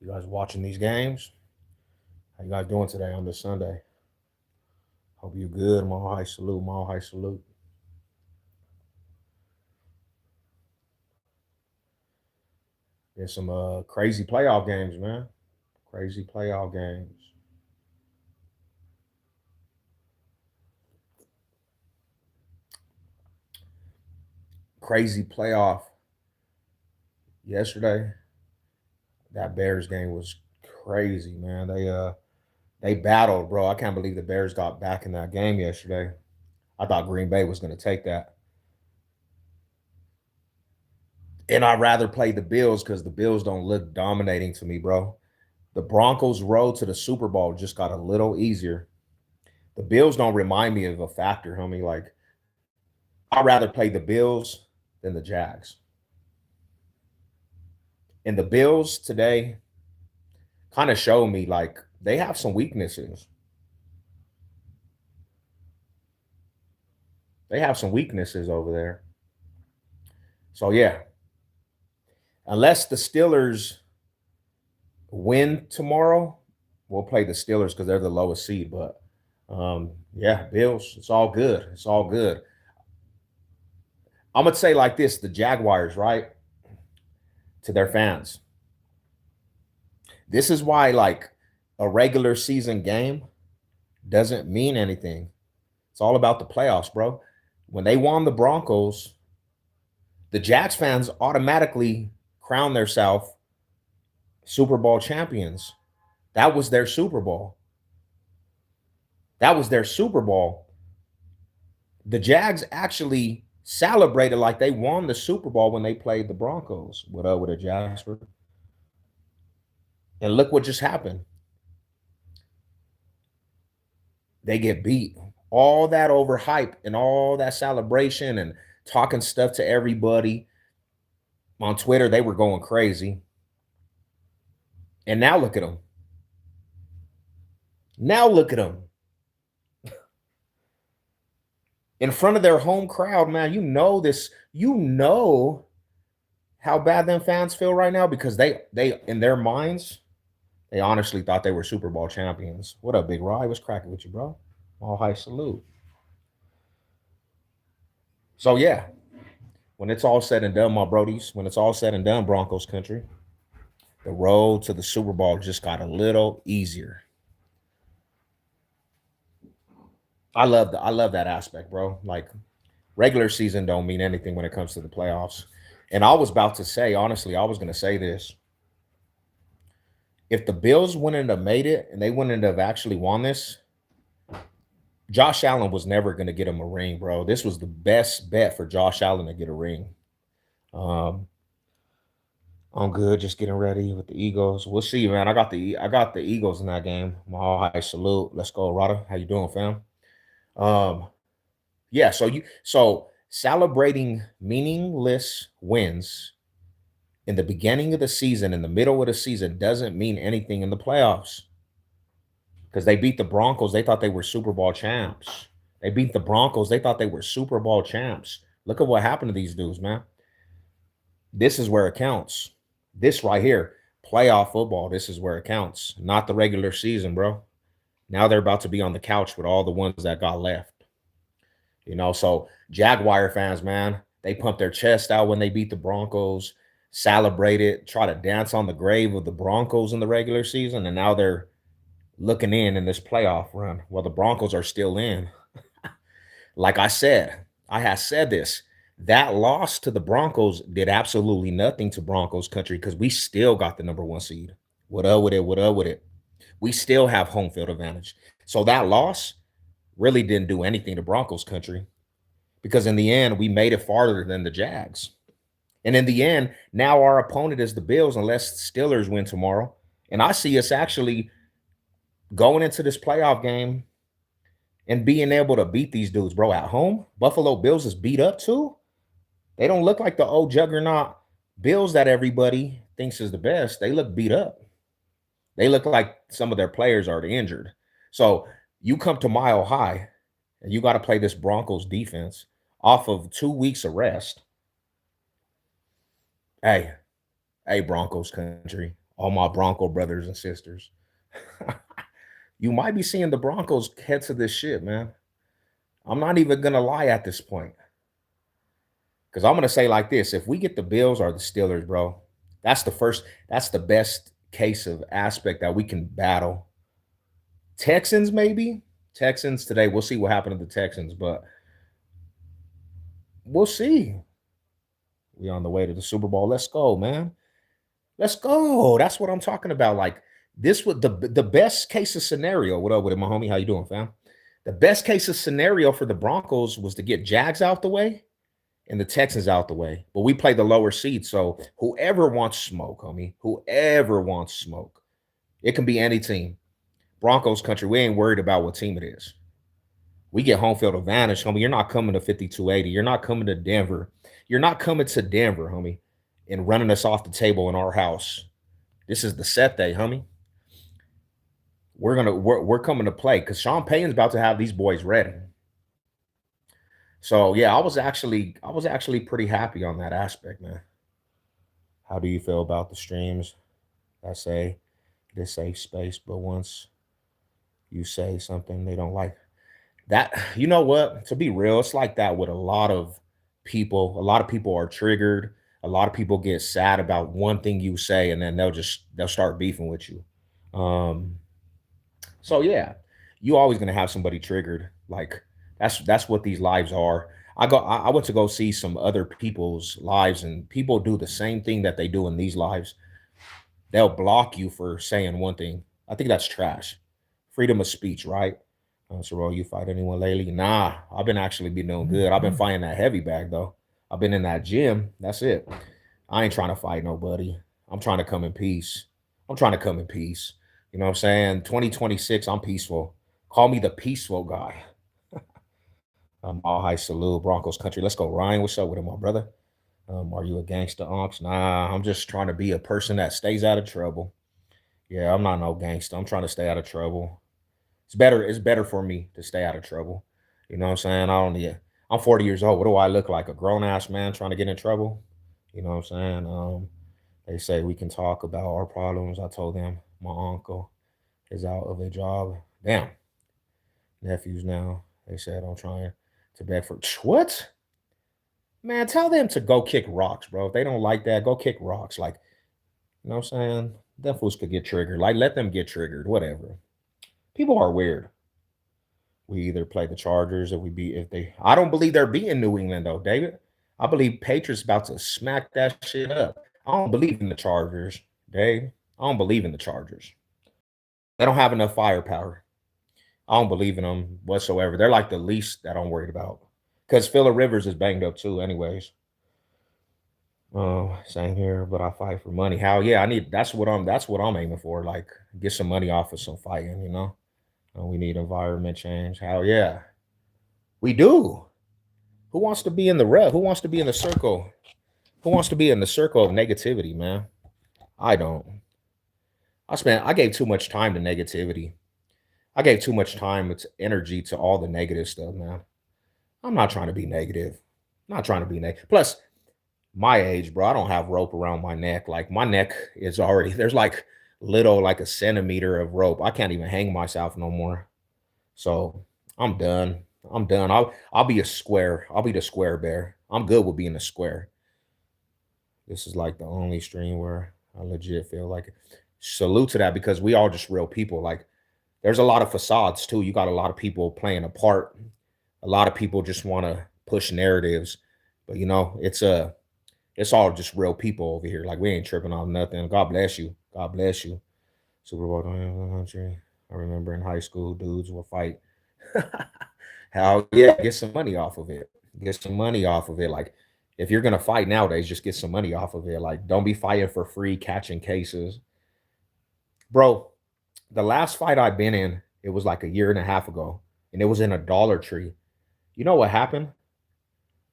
You guys watching these games? How you guys doing today on this Sunday? Hope you good. Mile high salute. Mile high salute. There's some crazy playoff games, man. Crazy playoff games. Crazy playoff yesterday. That Bears game was crazy, man. They battled, bro. I can't believe the Bears got back in that game yesterday. I thought Green Bay was going to take that. And I'd rather play the Bills because the Bills don't look dominating to me, bro. The Broncos' road to the Super Bowl just got a little easier. The Bills don't remind me of a factor, homie. Like, I'd rather play the Bills than the Jags. And the Bills today kind of show me like they have some weaknesses. They have some weaknesses over there. So yeah, unless the Steelers win tomorrow, we'll play the Steelers because they're the lowest seed. But yeah, Bills, it's all good. It's all good. I'm gonna say like this: the Jaguars, right? To their fans, this is why like a regular season game doesn't mean anything. It's all about the playoffs, bro. When they won the Broncos, the Jags fans automatically crowned themselves Super Bowl champions. That was their Super Bowl. That was their Super Bowl. The Jags actually celebrated like they won the Super Bowl when they played the Broncos. What up with a Jasper? And look what just happened. They get beat. All that overhype and all that celebration and talking stuff to everybody on Twitter, they were going crazy. And now look at them. Now look at them. In front of their home crowd, man, you know this. You know how bad them fans feel right now because they in their minds, they honestly thought they were Super Bowl champions. What up, Big Rye? What's cracking with you, bro? All high salute. So yeah, when it's all said and done, my brodies, when it's all said and done, Broncos country, the road to the Super Bowl just got a little easier. I love that aspect, bro. Like regular season don't mean anything when it comes to the playoffs. And I was about to say, honestly, I was going to say this. If the Bills wouldn't have made it and they wouldn't have actually won this, Josh Allen was never going to get him a ring, bro. This was the best bet for Josh Allen to get a ring. Um, I'm good, just getting ready with the Eagles. We'll see, man. I got the Eagles in that game. My all high salute. Let's go, Rada. How you doing, fam? Um, yeah. So celebrating meaningless wins in the beginning of the season, in the middle of the season, doesn't mean anything in the playoffs because they beat the Broncos. They thought they were Super Bowl champs. They beat the Broncos. They thought they were Super Bowl champs. Look at what happened to these dudes, man. This is where it counts. This right here, playoff football, this is where it counts, not the regular season, bro. Now they're about to be on the couch with all the ones that got left. So Jaguar fans, man, they pumped their chest out when they beat the Broncos, celebrated, try to dance on the grave of the Broncos in the regular season, and now they're looking in this playoff run. Well, the Broncos are still in. Like I had said this. That loss to the Broncos did absolutely nothing to Broncos country because we still got the number one seed. What up with it? What up with it? We still have home field advantage. So that loss really didn't do anything to Broncos country because in the end, we made it farther than the Jags. And in the end, now our opponent is the Bills unless Steelers win tomorrow. And I see us actually going into this playoff game and being able to beat these dudes, bro, at home. Buffalo Bills is beat up too. They don't look like the old juggernaut Bills that everybody thinks is the best. They look beat up. They look like some of their players are injured. So you come to Mile High and you got to play this Broncos defense off of 2 weeks of rest. Hey, hey, Broncos country, all my Bronco brothers and sisters. You might be seeing the Broncos head to this shit, man. I'm not even gonna lie at this point. Because I'm gonna say like this: if we get the Bills or the Steelers, bro, that's the best case of aspect that we can battle. Texans, maybe. Texans today. We'll see what happened to the Texans, but we'll see. We on the way to the Super Bowl. Let's go, man. Let's go. That's what I'm talking about. Like this would the best case of scenario. What up with it, my homie? How you doing, fam? The best case of scenario for the Broncos was to get Jags out the way and the Texans out the way. But we play the lower seed. So whoever wants smoke, homie, whoever wants smoke, it can be any team. Broncos country, we ain't worried about what team it is. We get home field advantage, homie. You're not coming to 5280. You're not coming to Denver. You're not coming to Denver, homie, and running us off the table in our house. This is the set day, homie. We're coming to play because Sean Payton's about to have these boys ready. So yeah, I was actually pretty happy on that aspect, man. How do you feel about the streams that say this safe space, but once you say something they don't like, that you know what? To be real, it's like that with a lot of people. A lot of people are triggered. A lot of people get sad about one thing you say, and then they'll start beefing with you. Um, so yeah, you always gonna have somebody triggered. Like that's what these lives are. I went to go see some other people's lives, and people do the same thing that they do in these lives. They'll block you for saying one thing. I think that's trash. Freedom of speech, right? So, bro, you fight anyone lately? Nah, I've been actually been doing good. I've been fighting that heavy bag though. I've been in that gym. That's it. I ain't trying to fight nobody. I'm trying to come in peace. I'm trying to come in peace. You know what I'm saying? 2026, I'm peaceful. Call me the peaceful guy. All high salute, Broncos country. Let's go, Ryan. What's up with him, my brother? Are you a gangster, unks? Nah, I'm just trying to be a person that stays out of trouble. Yeah, I'm not no gangster. I'm trying to stay out of trouble. It's better for me to stay out of trouble. You know what I'm saying? I don't need I'm 40 years old. What do I look like? A grown ass man trying to get in trouble? You know what I'm saying? They say we can talk about our problems. I told them my uncle is out of a job. Damn, nephews now. They said I'm trying to beg for what? Man, tell them to go kick rocks, bro. If they don't like that, go kick rocks. Like, you know what I'm saying? Them fools could get triggered. Like, let them get triggered. Whatever. People are weird. We either play the Chargers or we beat if they. I don't believe they're beating New England though, David. I believe Patriots about to smack that shit up. I don't believe in the Chargers, Dave. I don't believe in the Chargers. They don't have enough firepower. I don't believe in them whatsoever. They're like the least that I'm worried about. Because Phillip Rivers is banged up too, anyways. Oh, same here, but I fight for money. How? Yeah, I need. That's what I'm aiming for. Like, get some money off of some fighting. We need environment change. Hell yeah, we do. Who wants to be in the rut? Who wants to be in the circle? Who wants to be in the circle of negativity, man? I don't. I gave too much time to negativity. I gave too much time, it's energy to all the negative stuff, man. I'm not trying to be negative. I'm not trying to be negative. Plus, my age, bro, I don't have rope around my neck. Like my neck is already there's like little like a centimeter of rope. I can't even hang myself no more. So I'm done. I'm done. I'll be a square. I'll be the square bear. I'm good with being a square. This is like the only stream where I legit feel like it. Salute to that because we all just real people. Like there's a lot of facades too. You got a lot of people playing a part. A lot of people just want to push narratives, but it's all just real people over here. Like we ain't tripping on nothing. God bless you. God bless you. Super Bowl 100. I remember in high school, dudes will fight. Hell yeah, get some money off of it. Get some money off of it. Like if you're gonna fight nowadays, just get some money off of it. Like don't be fighting for free, catching cases, bro. The last fight I've been in, it was like a year and a half ago, and it was in a Dollar Tree. You know what happened?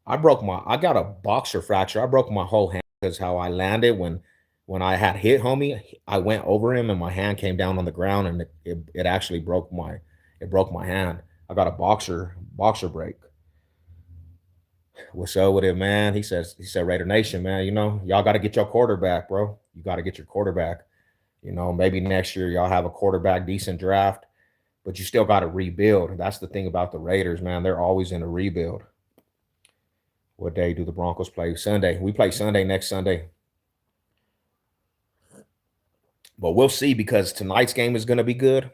I got a boxer fracture. I broke my whole hand because how I landed when I had hit homie, I went over him and my hand came down on the ground and it actually broke my hand. I got a boxer break. What's up with it, man? He said, Raider Nation, man, y'all got to get your quarterback, bro. You got to get your quarterback. Maybe next year y'all have a quarterback decent draft, but you still got to rebuild. That's the thing about the Raiders, man. They're always in a rebuild. What day do the Broncos play? Sunday. We play Sunday next Sunday. But we'll see because tonight's game is going to be good.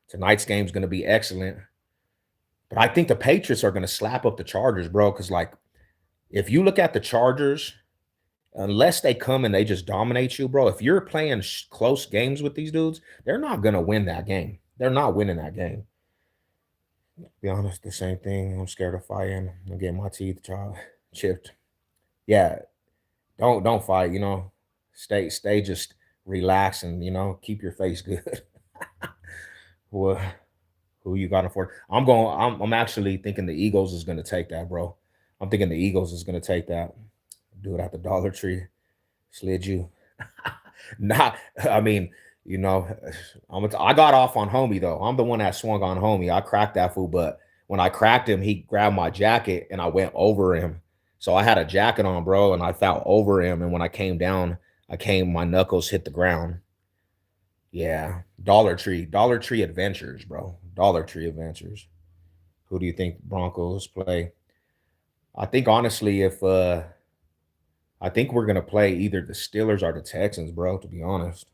Tonight's game is going to be excellent. But I think the Patriots are going to slap up the Chargers, bro. Because, like, if you look at the Chargers, unless they come and they just dominate you, bro, if you're playing close games with these dudes, they're not going to win that game. They're not winning that game. To be honest, the same thing. I'm scared of fighting. I'm getting my teeth chipped. Yeah, don't fight. Stay just relax and keep your face good. Well, who you got for? I'm actually thinking the Eagles is gonna take that, bro. I'm thinking the Eagles is gonna take that. Do it at the Dollar Tree. Slid you. Not, I mean, you know, I got off on homie though. I'm the one that swung on homie. I cracked that fool, but when I cracked him, he grabbed my jacket and I went over him. So I had a jacket on, bro, and I fell over him. And when I came down, my knuckles hit the ground. Yeah, Dollar Tree Adventures, bro. Dollar Tree Adventures. Who do you think Broncos play? I think honestly, if I think we're gonna play either the Steelers or the Texans, bro. To be honest,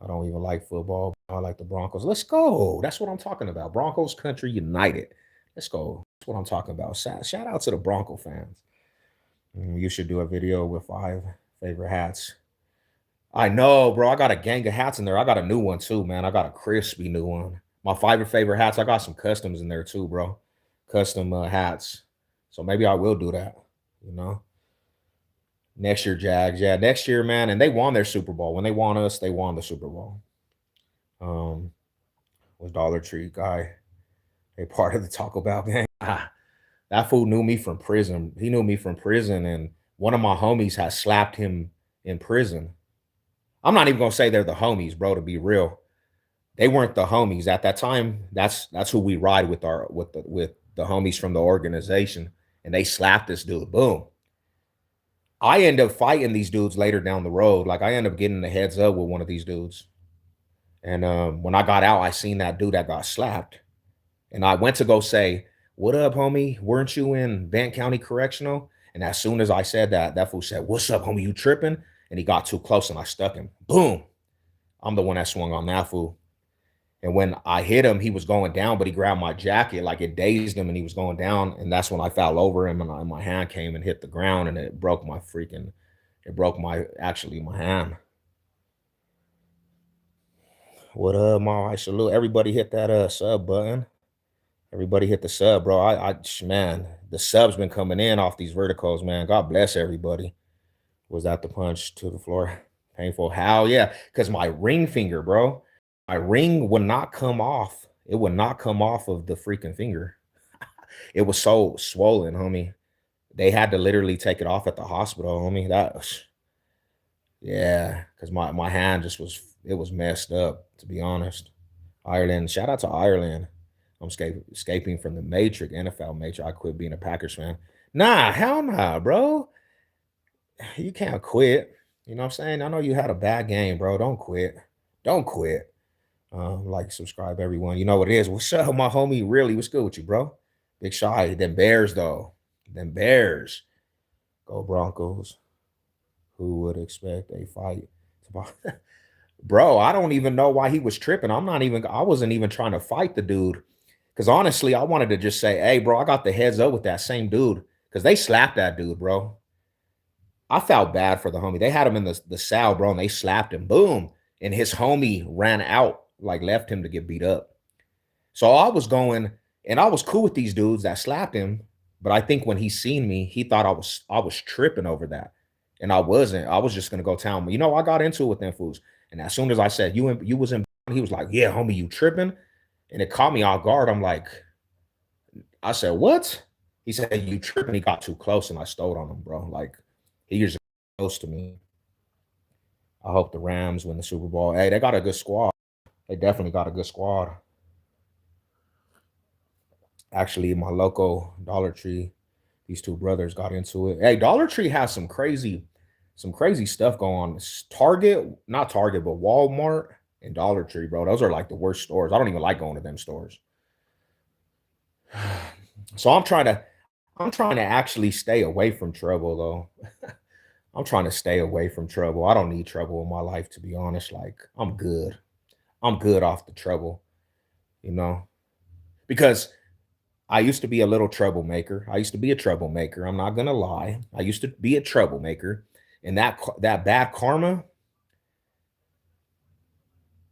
I don't even like football. I like the Broncos. Let's go. That's what I'm talking about. Broncos country united. Let's go. That's what I'm talking about. Shout out to the Bronco fans. You should do a video with 5 favorite hats. I know, bro. I got a gang of hats in there. I got a new one too, man. I got a crispy new one. My 5 favorite hats. I got some customs in there too, bro. Custom hats. So maybe I will do that. You know. Next year, Jags. Yeah, next year, man. And they won their Super Bowl. When they won us, they won the Super Bowl. Um, was Dollar Tree guy a part of the Taco Bell gang? That fool knew me from prison. He knew me from prison, and one of my homies had slapped him in prison. I'm not even gonna say they're the homies, bro. To be real, they weren't the homies at that time. That's who we ride with with the homies from the organization, and they slapped this dude. Boom. I end up fighting these dudes later down the road. Like I end up getting the heads up with one of these dudes. And when I got out, I seen that dude that got slapped. And I went to go say, "What up, homie? Weren't you in Bent County Correctional?" And as soon as I said that, that fool said, "What's up, homie? You tripping?" And he got too close and I stuck him. Boom. I'm the one that swung on that fool. And when I hit him, he was going down, but he grabbed my jacket like it dazed him and he was going down. And that's when I fell over him and my hand came and hit the ground and it broke my hand. What up, Ma? I salute. Everybody hit that sub button. Everybody hit the sub, bro. Man, the subs been coming in off these verticals, man. God bless everybody. Was that the punch to the floor? Painful. How? Yeah, because my ring finger, bro. My ring would not come off. It would not come off of the freaking finger. It was so swollen, homie. They had to literally take it off at the hospital, homie. Yeah, because my hand just was messed up, to be honest. Ireland, shout out to Ireland. I'm escaping from the Matrix, NFL Matrix. I quit being a Packers fan. Nah, hell nah, bro. You can't quit. You know what I'm saying? I know you had a bad game, bro. Don't quit. Don't quit. Like, subscribe, everyone. You know what it is. What's up, my homie? Really, what's good with you, bro? Big Shy. Them Bears, though. Them Bears. Go Broncos. Who would expect a fight? Bro, I don't even know why he was tripping. I wasn't even trying to fight the dude. Because honestly, I wanted to just say, hey, bro, I got the heads up with that same dude. Because they slapped that dude, bro. I felt bad for the homie. They had him in the cell, bro, and they slapped him. Boom. And his homie ran out, like left him to get beat up. So I was going, and I was cool with these dudes that slapped him. But I think when he seen me, he thought I was tripping over that. And I wasn't. I was just gonna go tell him, I got into it with them fools. And as soon as I said, you was in, he was like, yeah, homie, you tripping? And it caught me off guard. I'm like, I said, what? He said, you tripping. He got too close and I stole on him, bro. Like, he was close to me. I hope the Rams win the Super Bowl. Hey, they got a good squad. They definitely got a good squad. Actually, my local Dollar Tree These two brothers got into it. Hey, Dollar Tree has some crazy stuff going on. Target, not Target, but Walmart and Dollar Tree, bro. Those are like the worst stores. I don't even like going to them stores. So I'm trying to actually stay away from trouble though. I'm trying to stay away from trouble. I don't need trouble in my life, to be honest. Like, I'm good. I'm good off the trouble, you know, because I used to be a little troublemaker. I used to be a troublemaker. I'm not gonna lie. I used to be a troublemaker, and that bad karma,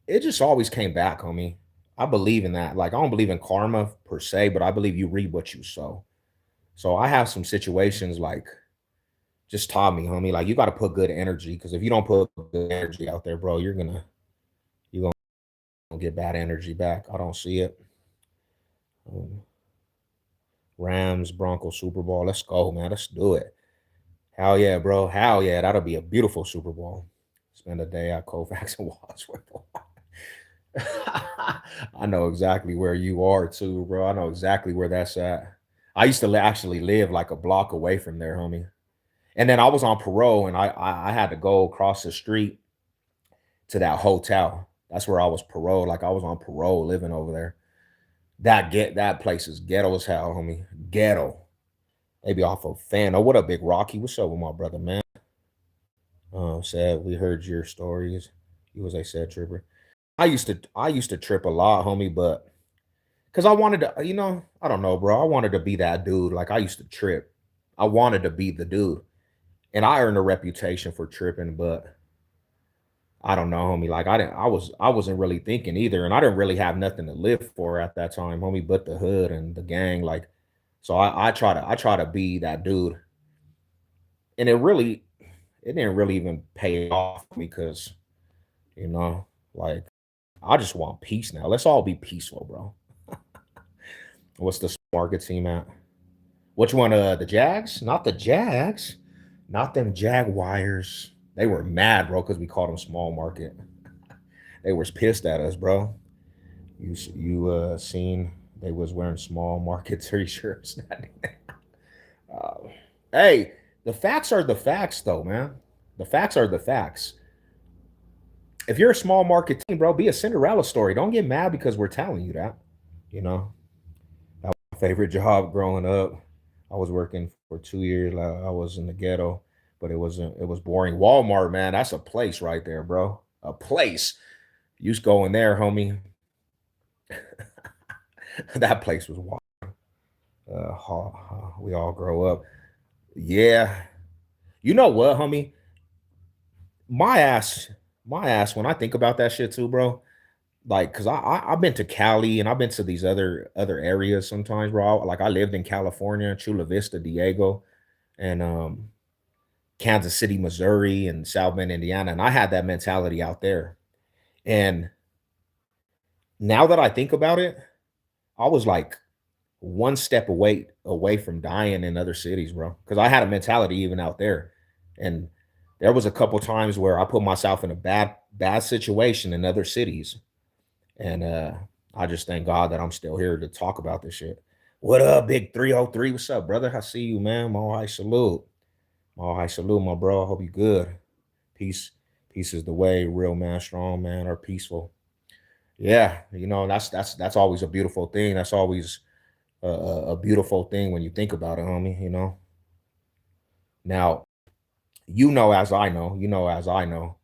it just always came back, homie. I believe in that. Like, I don't believe in karma per se, but I believe you reap what you sow. So I have some situations like just taught me, homie. Like, you got to put good energy because if you don't put good energy out there, bro, you're gonna get bad energy back. I don't see it. Um, Rams, Broncos, Super Bowl. Let's go, man. Let's do it. Hell yeah, bro. Hell yeah. That'll be a beautiful Super Bowl. Spend a day at Kovacs and Wadsworth. I know exactly where you are too, bro. I know exactly where that's at. I used to actually live like a block away from there, homie. And then I was on parole, and I had to go across the street to that hotel. That's where I was paroled. Like I was on parole living over there. That place is ghetto as hell, homie. Ghetto. Maybe off of fan. Oh, what up, Big Rocky? What's up with my brother, man? Said we heard your stories. You was a said tripper. I used to trip a lot, homie, but because I wanted to, I don't know, bro. I wanted to be that dude. Like I used to trip. I wanted to be the dude. And I earned a reputation for tripping, but I don't know, homie. Like I wasn't really thinking either. And I didn't really have nothing to live for at that time, homie, but the hood and the gang. Like, so I try to be that dude. And it didn't really even pay off because, you know, like I just want peace now. Let's all be peaceful, bro. What's the market team at? Which one? The Jags? Not the Jags. Not them Jaguars. They were mad, bro, because we called them small market. They was pissed at us, bro. You seen they was wearing small market t-shirts. uh, hey, the facts are the facts, though, man. The facts are the facts. If you're a small market team, bro, be a Cinderella story. Don't get mad because we're telling you that. You know, that was my favorite job growing up. I was working for 2 years. I was in the ghetto, but it wasn't. It was boring. Walmart, man, that's a place right there, bro. A place. You just go in there, homie. That place was wild. We all grow up. Yeah. You know what, homie? My ass, my ass. When I think about that shit too, bro. Like, cause I've been to Cali and I've been to these other areas sometimes, bro. Like I lived in California, Chula Vista, Diego, and Kansas City, Missouri, and South Bend, Indiana, and I had that mentality out there. And now that I think about it, I was like one step away from dying in other cities, bro. Because I had a mentality even out there, and there was a couple times where I put myself in a bad situation in other cities, and I just thank God that I'm still here to talk about this shit. What up, Big 303? What's up, brother? I see you, man. My high salute. My high salute, my bro. I hope you good. Peace. Peace is the way. Real man, strong man, are peaceful. Yeah, that's always a beautiful thing. That's always a beautiful thing when you think about it, homie. Now as I know,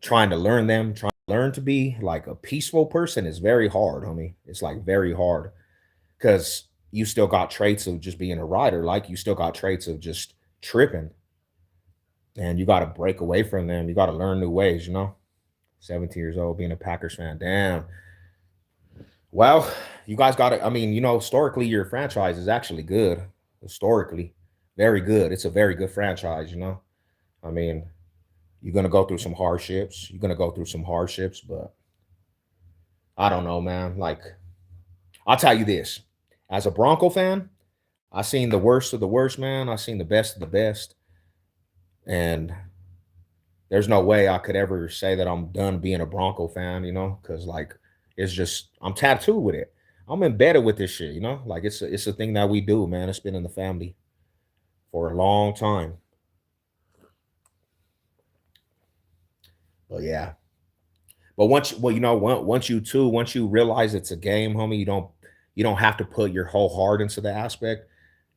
trying to learn to be like a peaceful person is very hard, homie. It's like very hard because you still got traits of just being a rider, like you still got traits of just tripping, and you got to break away from them. You got to learn new ways. 17 years old, being a Packers fan. Damn. Well, you guys got to, I mean, historically, your franchise is actually good. Historically, very good. It's a very good franchise. I mean, you're going to go through some hardships. You're going to go through some hardships, but I don't know, man. Like, I'll tell you this as a Bronco fan, I seen the worst of the worst, man. I seen the best of the best. And there's no way I could ever say that I'm done being a Bronco fan, because like it's just I'm tattooed with it. I'm embedded with this shit. Like it's a thing that we do, man. It's been in the family. for a long time. But yeah. But well, once you realize it's a game, homie, you don't have to put your whole heart into the aspect.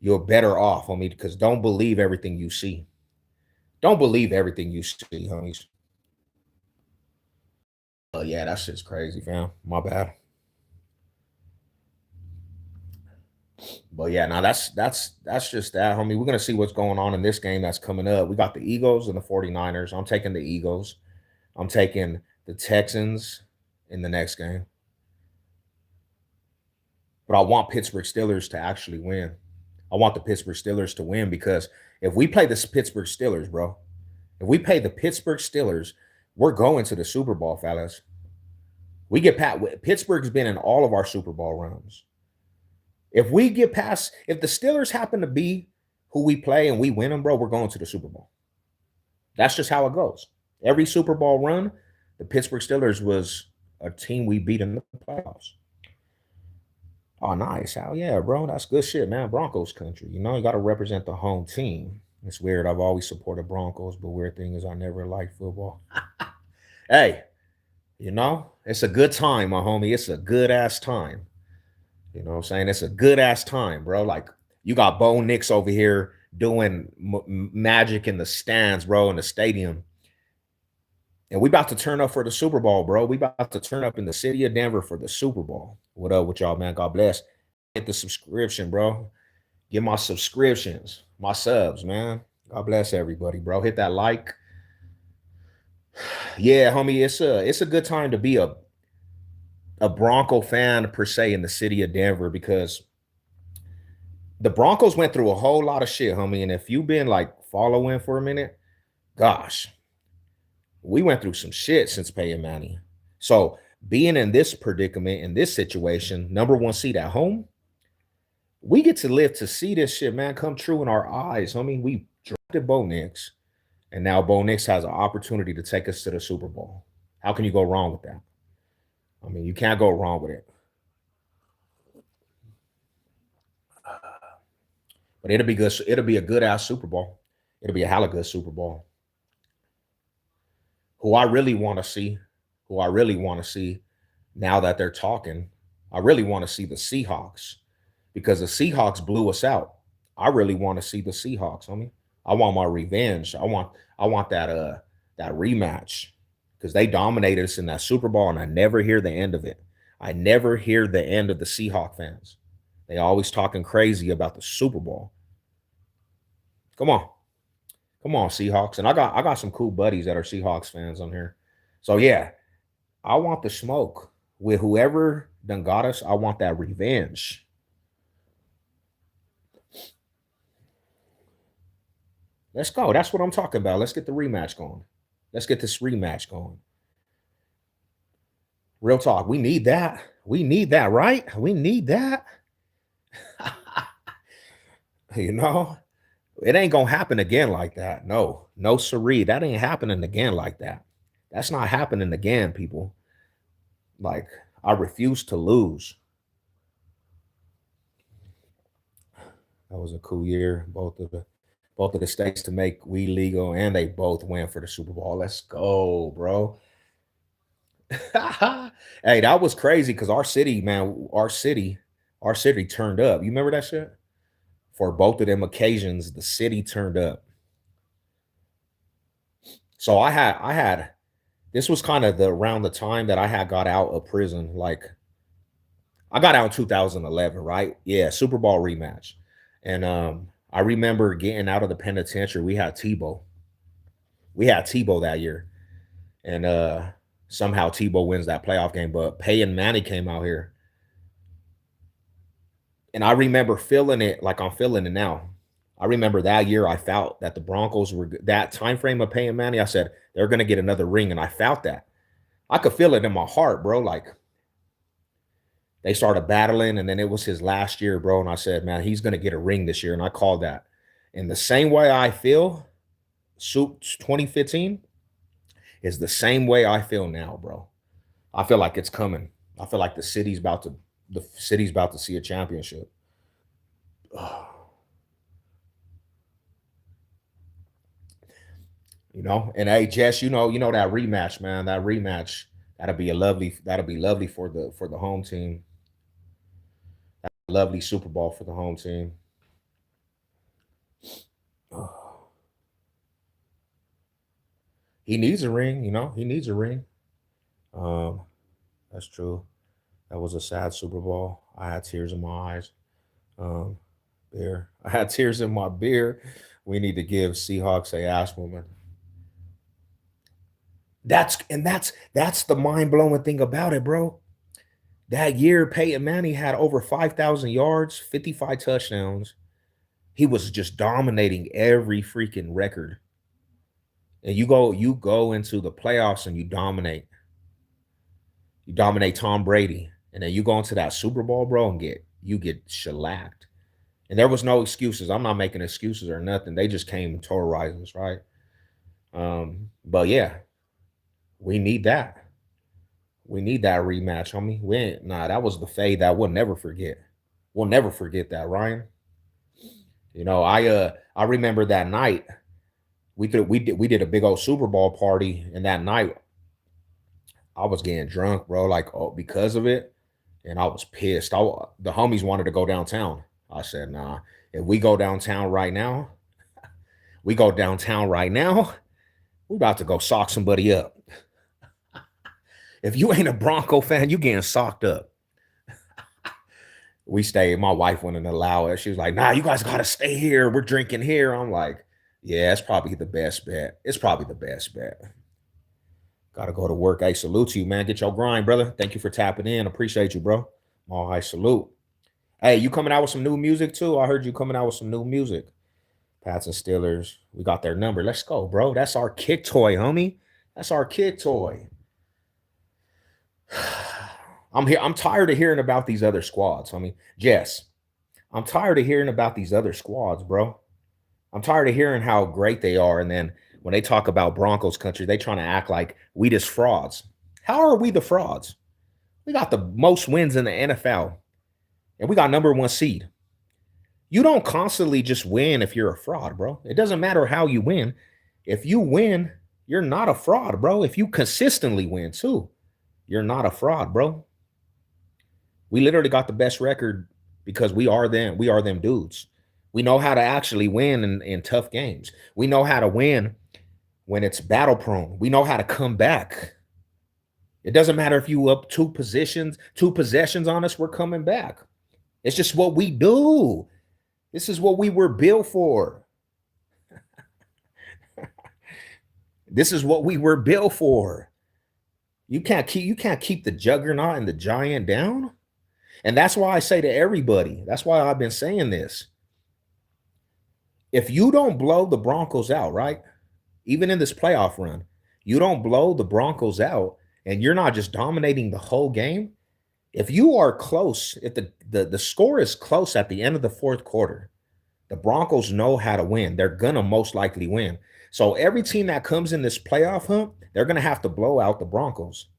You're better off, homie, because don't believe everything you see. Don't believe everything you see, homies. Oh yeah, that shit's crazy, fam. My bad. But yeah, now that's just that, homie. We're gonna see what's going on in this game that's coming up. We got the Eagles and the 49ers. I'm taking the Eagles. I'm taking the Texans in the next game. But I want Pittsburgh Steelers to actually win. I want the Pittsburgh Steelers to win because if we play the Pittsburgh Steelers, bro, if we play the Pittsburgh Steelers, we're going to the Super Bowl, fellas. We get past Pittsburgh's been in all of our Super Bowl runs. If we get past, if the Steelers happen to be who we play and we win them, bro, we're going to the Super Bowl. That's just how it goes. Every Super Bowl run, the Pittsburgh Steelers was a team we beat in the playoffs. Oh, nice. Hell yeah, bro. That's good shit, man. Broncos country. You know, you got to represent the home team. It's weird. I've always supported Broncos, but weird thing is I never liked football. Hey, you know, it's a good time, my homie. It's a good ass time. You know what I'm saying? It's a good ass time, bro. Like you got Bo Nix over here doing magic in the stands, bro, in the stadium. And we about to turn up for the Super Bowl, bro. We about to turn up in the city of Denver for the Super Bowl. What up with y'all, man? God bless. Get the subscription, bro. Get my subscriptions, my subs, man. God bless everybody, bro. Hit that like. Yeah, homie, it's a good time to be a Bronco fan per se in the city of Denver because the Broncos went through a whole lot of shit, homie. And if you've been like following for a minute, gosh, we went through some shit since Peyton Manning. So being in this predicament, in this situation, number one seed at home, we get to live to see this shit, man, come true in our eyes. I mean, we drafted Bo Nix, and now Bo Nix has an opportunity to take us to the Super Bowl. How can you go wrong with that? I mean, you can't go wrong with it. But it'll be good. It'll be a good ass Super Bowl. It'll be a hella good Super Bowl. Who I really want to see, who I really want to see now that they're talking, I really want to see the Seahawks because the Seahawks blew us out. I really want to see the Seahawks, homie. I want my revenge. I want that rematch because they dominated us in that Super Bowl, and I never hear the end of it. I never hear the end of the Seahawk fans. They always talking crazy about the Super Bowl. Come on. Come on, Seahawks. And I got some cool buddies that are Seahawks fans on here. So yeah, I want the smoke with whoever done got us. I want that revenge. Let's go. That's what I'm talking about. Let's get the rematch going. Let's get this rematch going. Real talk. We need that. We need that, right? We need that. You know, it ain't gonna happen again like that. No, no siree. That ain't happening again like that. That's not happening again, people. Like, I refuse to lose. That was a cool year. Both of the states to make weed legal, and they both went for the Super Bowl. Let's go, bro. Hey, that was crazy because our city, man, our city turned up. You remember that shit? For both of them occasions, the city turned up. So I had this was kind of the around the time that I had got out of prison. Like I got out in 2011, right? Yeah, Super Bowl rematch. And I remember getting out of the penitentiary. We had Tebow. We had Tebow that year. And somehow Tebow wins that playoff game. But Peyton Manning came out here. And I remember feeling it like I'm feeling it now. I remember that year I felt that the Broncos were that time frame of Peyton Manning. I said they're gonna get another ring, and I felt that. I could feel it in my heart, bro. Like they started battling, and then it was his last year, bro. And I said, man, he's gonna get a ring this year, and I called that. In the same way I feel, Soup 2015 is the same way I feel now, bro. I feel like it's coming. I feel like the city's about to see a championship. You know. And hey, Jess, you know that rematch, man. That rematch that'll be lovely for the home team. Lovely Super Bowl for the home team. He needs a ring, you know. He needs a ring. Um, that's true. That was a sad Super Bowl. I had tears in my eyes. Um, beer. I had tears in my beer. We need to give Seahawks a ass woman. That's the mind blowing thing about it, bro. That year, Peyton Manning had over 5,000 yards, 55 touchdowns. He was just dominating every freaking record. And you go into the playoffs and you dominate Tom Brady, and then you go into that Super Bowl, bro, and get shellacked. And there was no excuses. I'm not making excuses or nothing. They just came and terrorized us, right? But yeah, we need that. We need that rematch, homie. That was the fade that we'll never forget. We'll never forget that, Ryan. I remember that night. We did a big old Super Bowl party, and that night I was getting drunk, bro, like, oh, because of it, and I was pissed. The homies wanted to go downtown. I said, nah. If we go downtown right now, we go downtown right now. We about to go sock somebody up. If you ain't a Bronco fan, you getting socked up. We stayed. My wife wouldn't allow it. She was like, nah, you guys gotta stay here. We're drinking here. I'm like, yeah, it's probably the best bet. It's probably the best bet. Gotta go to work. Hey, salute to you, man. Get your grind, brother. Thank you for tapping in. Appreciate you, bro. All right, salute. Hey, you coming out with some new music too? I heard you coming out with some new music. Pats and Steelers. We got their number. Let's go, bro. That's our kick toy, homie. That's our kick toy. I'm here. I'm tired of hearing about these other squads, homie. Jess, I'm tired of hearing about these other squads, bro. I'm tired of hearing how great they are. And then when they talk about Broncos country, they trying to act like we just frauds. How are we the frauds? We got the most wins in the NFL, and we got number one seed. You don't constantly just win if you're a fraud, bro. It doesn't matter how you win. If you win, you're not a fraud, bro. If you consistently win too, you're not a fraud, bro. We literally got the best record because we are them. We are them dudes. We know how to actually win in tough games. We know how to win when it's battle prone. We know how to come back. It doesn't matter if you up two possessions on us, we're coming back. It's just what we do. This is what we were built for. This is what we were built for. You can't keep the juggernaut and the giant down. And that's why I say to everybody, that's why I've been saying this. If you don't blow the Broncos out, right? Even in this playoff run, you don't blow the Broncos out and you're not just dominating the whole game. If you are close, if the score is close at the end of the fourth quarter, the Broncos know how to win. They're gonna most likely win. So every team that comes in this playoff hunt, they're gonna have to blow out the Broncos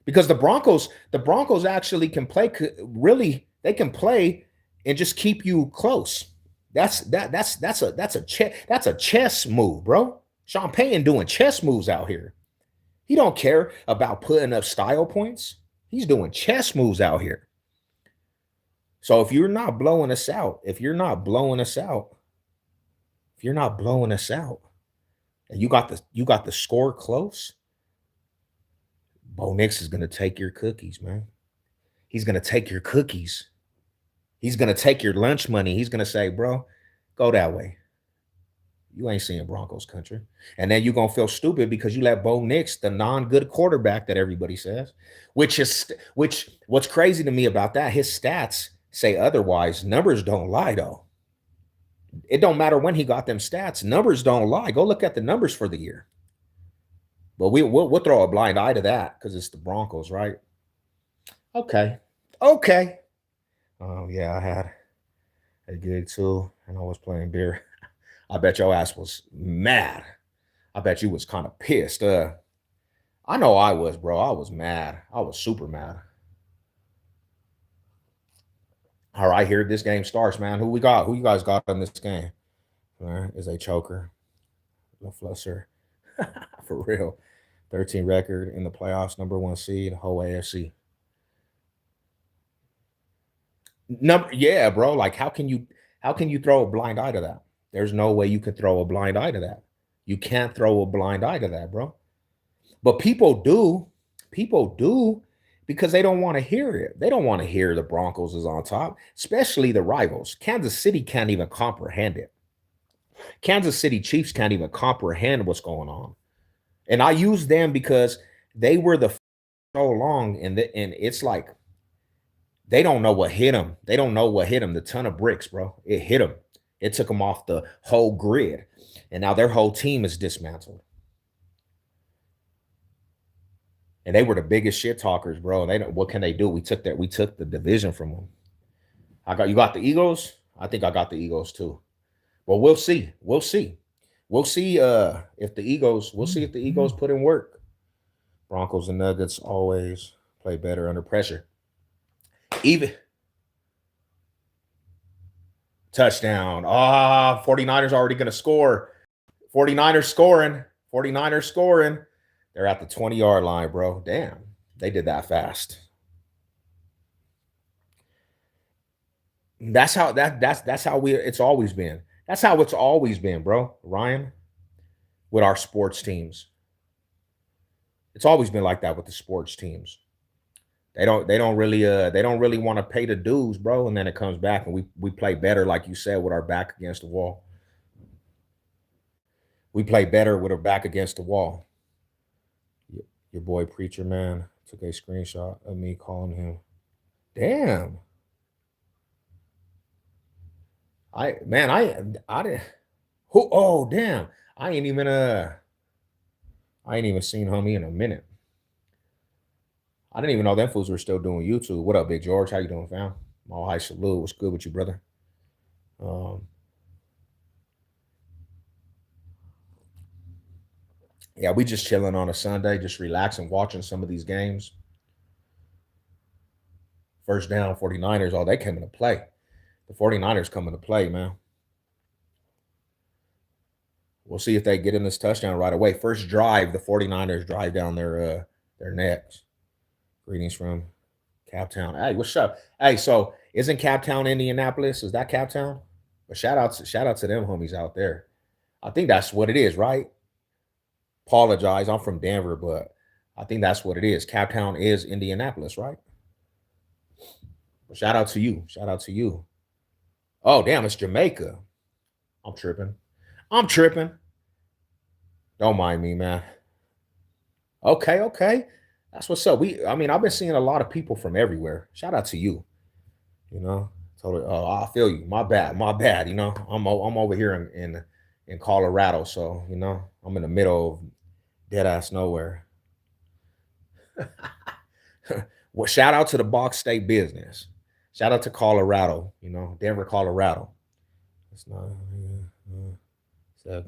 because the Broncos actually can play. Really, they can play and just keep you close. That's a chess move, bro. Sean Payton doing chess moves out here. He don't care about putting up style points. He's doing chess moves out here. So if you're not blowing us out, if you're not blowing us out, if you're not blowing us out, and you got the score close, Bo Nix is gonna take your cookies, man. He's gonna take your cookies. He's gonna take your lunch money. He's gonna say, bro, go that way. You ain't seeing Broncos country. And then you're gonna feel stupid because you let Bo Nix, the non-good quarterback that everybody says, which what's crazy to me about that, his stats say otherwise. Numbers don't lie, though. It don't matter when he got them stats. Numbers don't lie. Go look at the numbers for the year. But we'll throw a blind eye to that because it's the Broncos, right? Okay. Okay. Oh, yeah, I had a gig too, and I was playing beer. I bet your ass was mad. I bet you was kind of pissed. I know I was, bro. I was mad. I was super mad. All right, here this game starts, man. Who we got? Who you guys got in this game? All right, is a choker, a flusser. For real. 13 record in the playoffs, number one seed, whole AFC. Number yeah, bro. Like how can you throw a blind eye to that? There's no way you could throw a blind eye to that. You can't throw a blind eye to that, bro. But people do. People do because they don't want to hear it. They don't want to hear the Broncos is on top, especially the rivals. Kansas City can't even comprehend it. Kansas City Chiefs can't even comprehend what's going on. And I use them because they were the so long, and it's like they don't know what hit them. They don't know what hit them. The ton of bricks, bro. It hit them. It took them off the whole grid, and now their whole team is dismantled. And they were the biggest shit talkers, bro. And they don't. What can they do? We took that. We took the division from them. I got you. Got the Eagles. I think I got the Eagles too. But we'll see. We'll see. We'll see. If the Eagles. We'll see if the Eagles put in work. Broncos and Nuggets always play better under pressure. Even touchdown. 49ers already going to score. 49ers scoring. 49ers scoring. They're at the 20-yard line, bro. Damn. They did that fast. That's how it's always been. That's how it's always been, bro. Ryan, with our sports teams. It's always been like that with the sports teams. They don't really want to pay the dues, bro. And then it comes back and we play better, like you said, with our back against the wall. We play better with our back against the wall. Your boy preacher man took a screenshot of me calling him. Damn. I didn't who oh damn. I ain't even seen homie in a minute. I didn't even know them fools were still doing YouTube. What up, Big George? How you doing, fam? All high salute. What's good with you, brother? Um, yeah, we just chilling on a Sunday, just relaxing, watching some of these games. First down, 49ers. Oh, they came into play. The 49ers come into play, man. We'll see if they get in this touchdown right away. First drive, the 49ers drive down their necks. Greetings from Captown. Hey, what's up? Hey, so isn't Captown Indianapolis? Is that Captown? But shout out to them homies out there. I think that's what it is, right? Apologize. I'm from Denver, but I think that's what it is. Captown is Indianapolis, right? But shout out to you. Shout out to you. Oh, damn, it's Jamaica. I'm tripping. I'm tripping. Don't mind me, man. Okay, okay. That's what's up. I've been seeing a lot of people from everywhere. Shout out to you. You know, totally. Oh, I feel you. My bad. My bad. I'm over here in Colorado, so I'm in the middle of dead ass nowhere. Well, shout out to the Box State business. Shout out to Colorado. Denver, Colorado. It's not.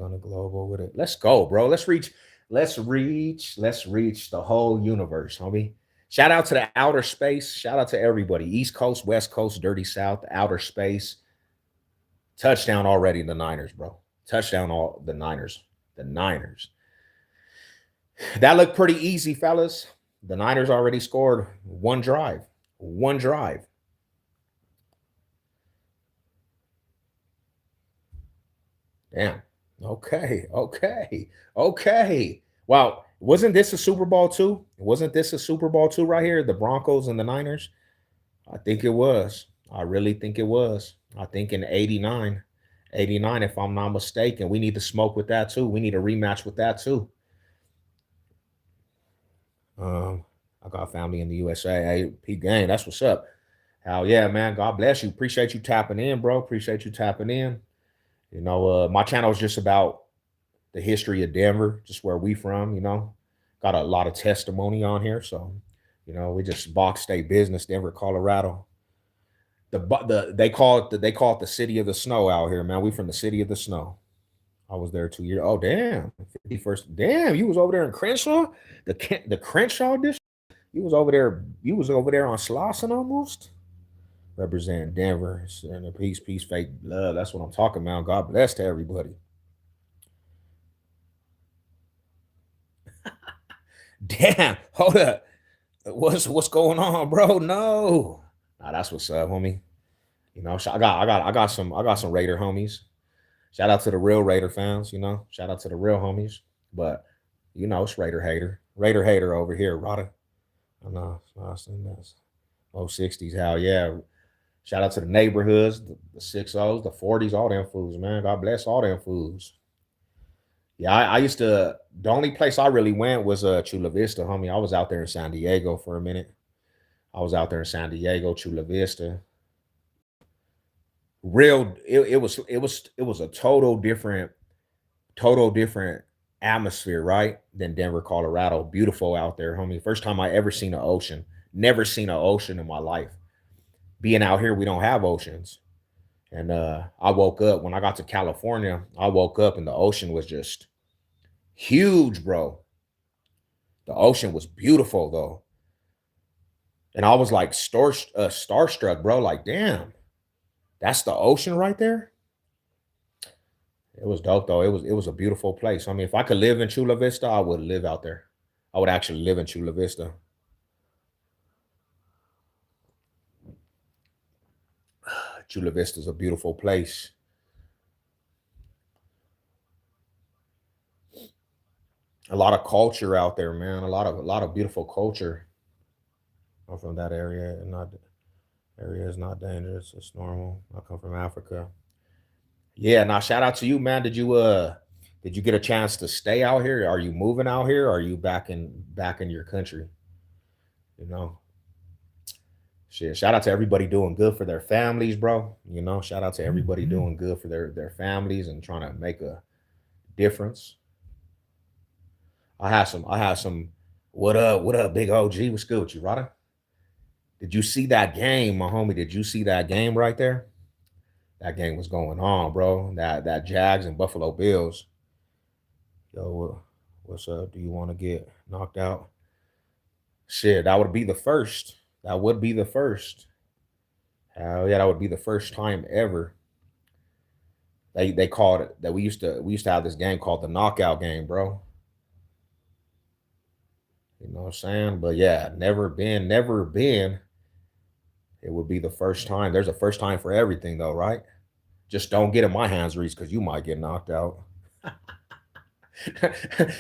On the global with it. Let's go, bro. Let's reach the whole universe, homie. Shout out to the outer space. Shout out to everybody. East Coast, West Coast, Dirty South, outer space. Touchdown already, the Niners, bro. Touchdown all the Niners. The Niners. That looked pretty easy, fellas. The Niners already scored one drive. One drive. Damn. Okay. Okay. Okay. Wow. Wasn't this a Super Bowl two? Wasn't this a Super Bowl two right here? The Broncos and the Niners? I think it was. I really think it was. I think in 89, 89, if I'm not mistaken. We need to smoke with that too. We need a rematch with that too. Um, I got family in the USA. Hey, P Gang, that's what's up. Hell yeah, man. God bless you. Appreciate you tapping in, bro. Appreciate you tapping in. My channel is just about the history of Denver, just where we from. Got a lot of testimony on here, so we just box state business, Denver, Colorado. They call it the city of the snow out here, man. We from the city of the snow. I was there 2 years. Oh damn, 51st. Damn, you was over there in Crenshaw, the Crenshaw district. You was over there. You was over there on Slauson almost. Representing Denver, and the peace, fake love. That's what I'm talking about. God bless to everybody. Damn, hold up. What's going on, bro? No. Nah, that's what's up, homie. You know, I got some Raider homies. Shout out to the real Raider fans, you know. Shout out to the real homies. But you know, it's Raider hater. Raider hater over here, Rada. I know. I seen this. Oh, 60s, hell yeah. Shout out to the neighborhoods, the 6 O's, the 40s, all them fools, man. God bless all them fools. Yeah, I used to, the only place I really went was Chula Vista, homie. I was out there in San Diego for a minute. I was out there in San Diego, Chula Vista. It was a total different atmosphere, right? Than Denver, Colorado. Beautiful out there, homie. First time I ever seen an ocean. Never seen an ocean in my life. Being out here, we don't have oceans. And I woke up when I got to California. I woke up and the ocean was just huge, bro. The ocean was beautiful though, and I was like starstruck, bro. Like, damn, that's the ocean right there. It was dope though. It was a beautiful place. I mean, if I could live in Chula Vista, I would live out there. I would actually live in Chula Vista. Chula Vista is a beautiful place. A lot of culture out there, man. A lot of beautiful culture. I'm from that area, and not area is not dangerous. It's normal. I come from Africa. Yeah, now shout out to you, man. Did you get a chance to stay out here? Are you moving out here? Or are you back in your country? You know, shit. Shout out to everybody doing good for their families, bro. You know, shout out to everybody doing good for their families and trying to make a difference. I have some. What up, big OG? What's good with you, Rada? Did you see that game, my homie? Did you see that game right there? That game was going on, bro. That Jags and Buffalo Bills. Yo, what's up? Do you want to get knocked out? Shit, that would be the first. That would be the first. Hell yeah, that would be the first time ever. They called it that we used to have this game called the knockout game, bro. You know what I'm saying? But yeah, never been. It would be the first time. There's a first time for everything though, right? Just don't get in my hands, Reese, because you might get knocked out.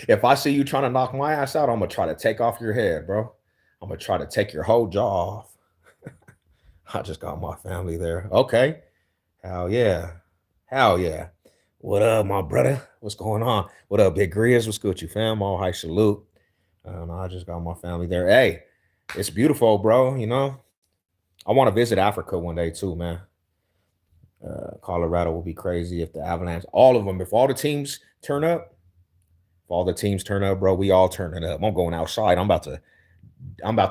If I see you trying to knock my ass out, I'm gonna try to take off your head, bro. I'm gonna try to take your whole jaw off. I just got my family there. Okay. Hell yeah. Hell yeah. What up, my brother? What's going on? What up, Big Grizz? What's good with you, fam? All high salute. I just got my family there. Hey, it's beautiful, bro. You know, I want to visit Africa one day too, man. Colorado will be crazy if the Avalanche, all of them, if all the teams turn up, if all the teams turn up, bro, we all turning up. I'm going outside. I'm about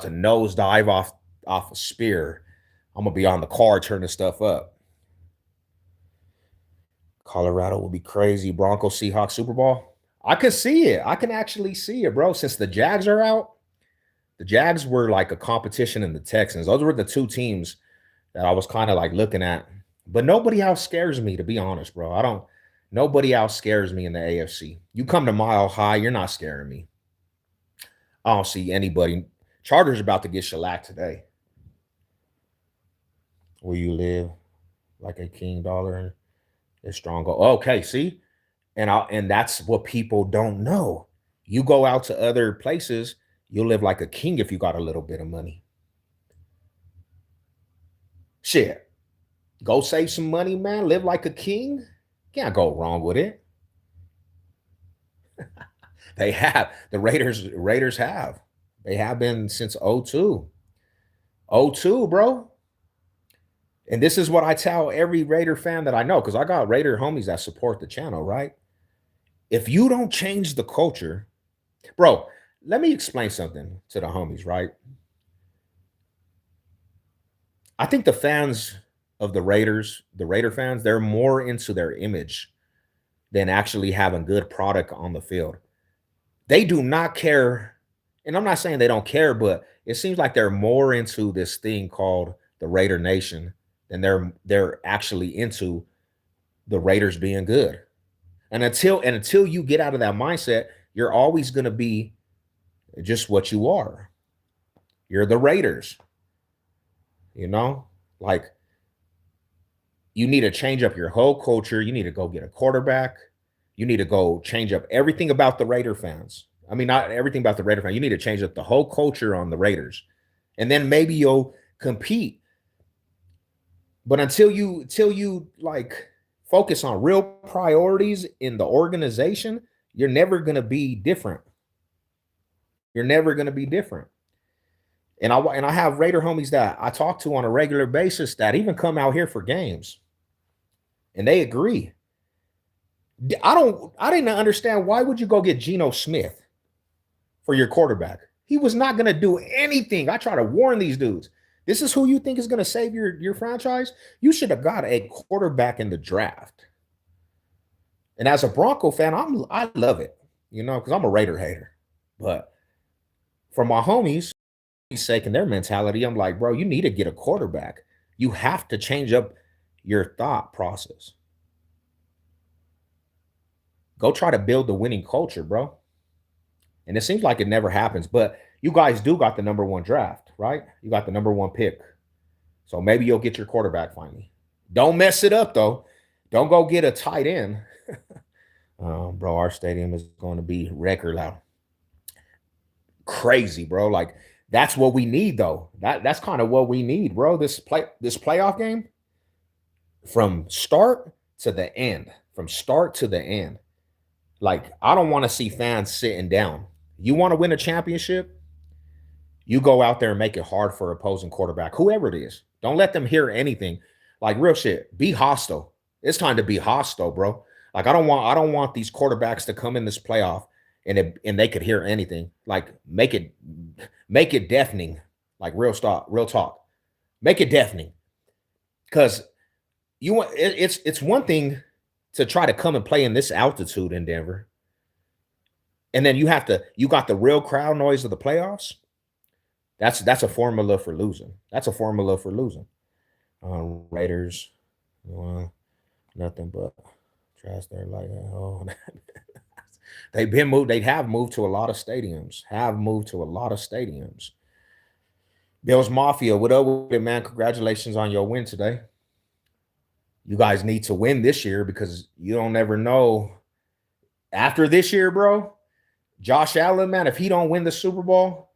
to nose dive off a spear. I'm gonna be on the car turning stuff up. Colorado will be crazy. Broncos Seahawks Super Bowl. I can see it. I can actually see it, bro. Since the Jags are out, the Jags were like a competition in the Texans. Those were the two teams that I was kind of like looking at. But nobody else scares me, to be honest, bro. I don't. Nobody else scares me in the AFC. You come to Mile High, you're not scaring me. I don't see anybody. Chargers about to get shellacked today. Where you live, like a king dollar, is strong. Okay, see, and that's what people don't know. You go out to other places, you'll live like a king if you got a little bit of money. Shit, go save some money, man. Live like a king. Can't go wrong with it. They have the Raiders have. They have been since '02. '02, bro. And this is what I tell every Raider fan that I know, because I got Raider homies that support the channel, right? If you don't change the culture, bro, let me explain something to the homies, right? I think the fans of the Raider fans, they're more into their image than actually having good product on the field. They do not care. And I'm not saying they don't care, but it seems like they're more into this thing called the Raider Nation than they're actually into the Raiders being good. And until you get out of that mindset, you're always going to be just what you are. You're the Raiders, you know? Like, you need to change up your whole culture. You need to go get a quarterback. You need to go change up everything about the Raider fans. I mean, not everything about the Raider fans. You need to change up the whole culture on the Raiders. And then maybe you'll compete. But until you like focus on real priorities in the organization, you're never gonna be different. You're never gonna be different. And I have Raider homies that I talk to on a regular basis that even come out here for games, and they agree. I didn't understand why would you go get Geno Smith for your quarterback? He was not going to do anything. I try to warn these dudes. This is who you think is going to save your franchise? You should have got a quarterback in the draft. And as a Bronco fan, I love it, because I'm a Raider hater. But for my homies' sake and their mentality, I'm like, bro, you need to get a quarterback. You have to change up your thought process. Go try to build the winning culture, bro. And it seems like it never happens, but you guys do got the number one draft, right? You got the number one pick. So maybe you'll get your quarterback finally. Don't mess it up, though. Don't go get a tight end. Bro, our stadium is going to be record loud. Crazy, bro. Like, that's what we need, though. That's kind of what we need, bro. This playoff game, from start to the end. From start to the end. Like, I don't want to see fans sitting down. You want to win a championship? You go out there and make it hard for opposing quarterback, whoever it is. Don't let them hear anything. Like, real shit. Be hostile. It's time to be hostile, bro. Like, I don't want these quarterbacks to come in this playoff and they could hear anything. Like, make it deafening. Like, real talk. Make it deafening. Because it's one thing to try to come and play in this altitude in Denver. And then you got the real crowd noise of the playoffs. That's a formula for losing. That's a formula for losing. Raiders, nothing but trash there like that. Oh, they have moved to a lot of stadiums. Bills Mafia, what up with it, man? Congratulations on your win today. You guys need to win this year because you don't ever know. After this year, bro, Josh Allen, man, if he don't win the Super Bowl,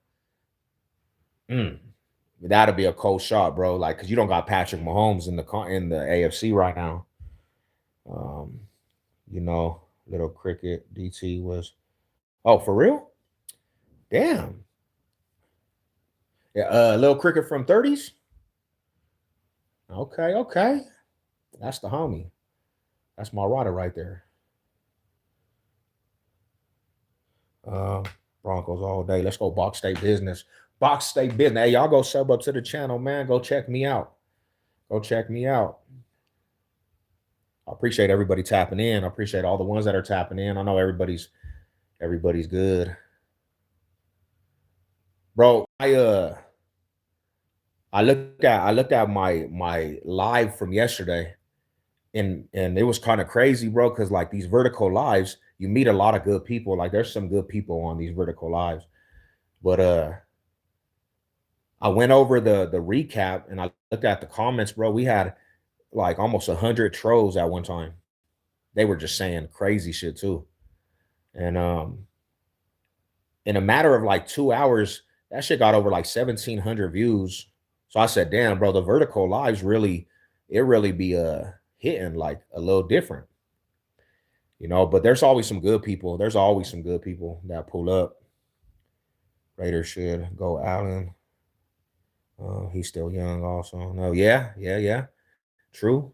that'll be a cold shot, bro. Like, because you don't got Patrick Mahomes in the AFC right now. Little cricket DT was. Oh, for real? Damn. Yeah, little cricket from 30s. Okay. That's the homie. That's my rider right there. Broncos all day. Let's go Box State business. Box State business. Hey, y'all go sub up to the channel, man. Go check me out. I appreciate everybody tapping in. I appreciate all the ones that are tapping in. I know everybody's good. Bro, I looked at my live from yesterday, and it was kind of crazy, bro, because like these vertical lives, you meet a lot of good people. Like, there's some good people on these vertical lives. But I went over the recap and I looked at the comments, bro. We had like almost 100 trolls at one time. They were just saying crazy shit too. And in a matter of like 2 hours, that shit got over like 1,700 views. So I said, damn, bro, the vertical lives really be hitting like a little different. But there's always some good people. There's always some good people that pull up. Raiders should go Allen. He's still young also. No, yeah. True.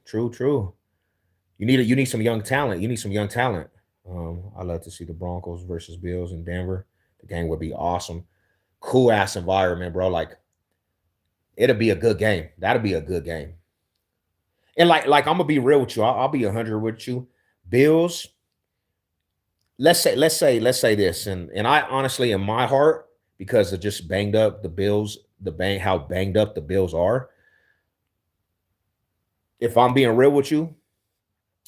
You need some young talent. I love to see the Broncos versus Bills in Denver. The game would be awesome. Cool ass environment, bro. Like, it'll be a good game. That'll be a good game. And like I'm gonna be real with you. I'll be 100 with you. Bills. Let's say this, and I honestly, in my heart, because of just banged up the Bills, how banged up the Bills are. If I'm being real with you,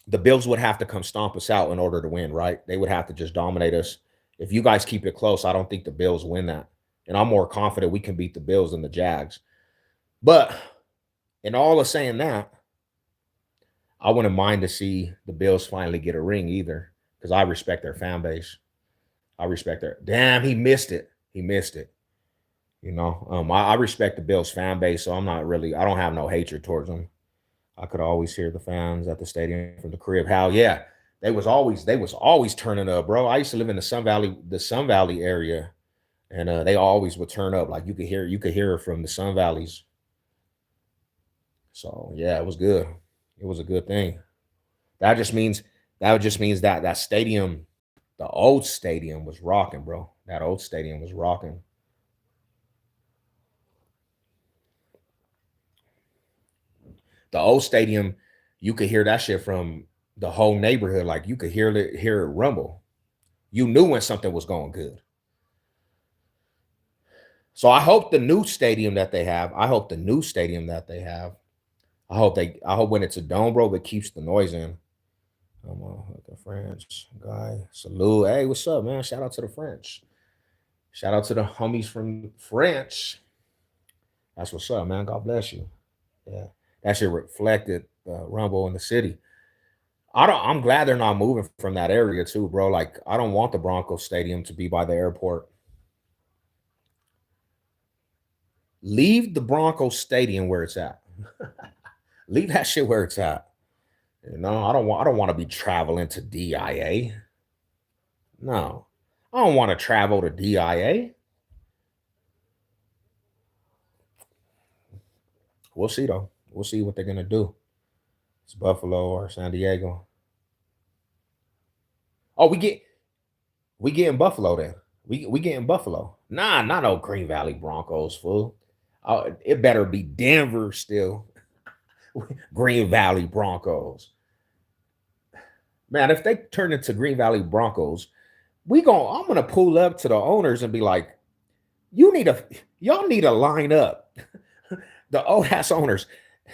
the Bills would have to come stomp us out in order to win, right? They would have to just dominate us. If you guys keep it close, I don't think the Bills win that. And I'm more confident we can beat the Bills than the Jags. But in all of saying that, I wouldn't mind to see the Bills finally get a ring either, because I respect their fan base. I respect their damn. He missed it. He missed it. I respect the Bills fan base, so I'm not really. I don't have no hatred towards them. I could always hear the fans at the stadium from the crib. How yeah, they was always turning up, bro. I used to live in the Sun Valley area, and they always would turn up. Like you could hear it from the Sun Valleys. So yeah, it was good. It was a good thing. That just means that stadium, the old stadium was rocking, bro. That old stadium was rocking. The old stadium, you could hear that shit from the whole neighborhood. Like you could hear it rumble. You knew when something was going good. So I hope the new stadium that they have, I hope the new stadium that they have, I hope when it's a dome, bro, it keeps the noise in. Come on, the French guy. Salute. Hey, what's up, man? Shout out to the French. Shout out to the homies from French. That's what's up, man. God bless you. Yeah. That shit reflected Rumble in the city. I'm glad they're not moving from that area too, bro. Like, I don't want the Broncos Stadium to be by the airport. Leave the Broncos Stadium where it's at. Leave that shit where it's at. I don't want to be traveling to DIA. No. I don't want to travel to DIA. We'll see though. We'll see what they're gonna do. It's Buffalo or San Diego. Oh, we getting Buffalo then. We getting Buffalo. Nah, not no Green Valley Broncos, fool. It better be Denver still. Green Valley Broncos. Man, if they turn into Green Valley Broncos, I'm gonna pull up to the owners and be like, you need a y'all need to line up. The old ass owners.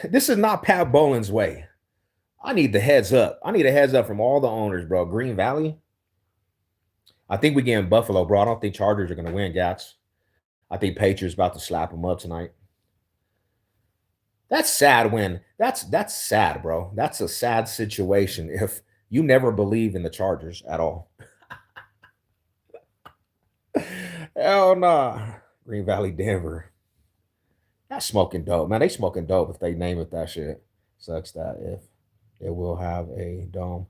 This is not Pat Bolin's way. I need the heads up. I need a heads up from all the owners, bro. Green Valley. I think we getting Buffalo, bro. I don't think Chargers are gonna win, Gats. I think Patriots about to slap them up tonight. That's sad when that's sad, bro. That's a sad situation if you never believe in the Chargers at all. Hell nah. Green Valley, Denver. That's smoking dope, man. They smoking dope if they name it that shit. Sucks that if it will have a dome.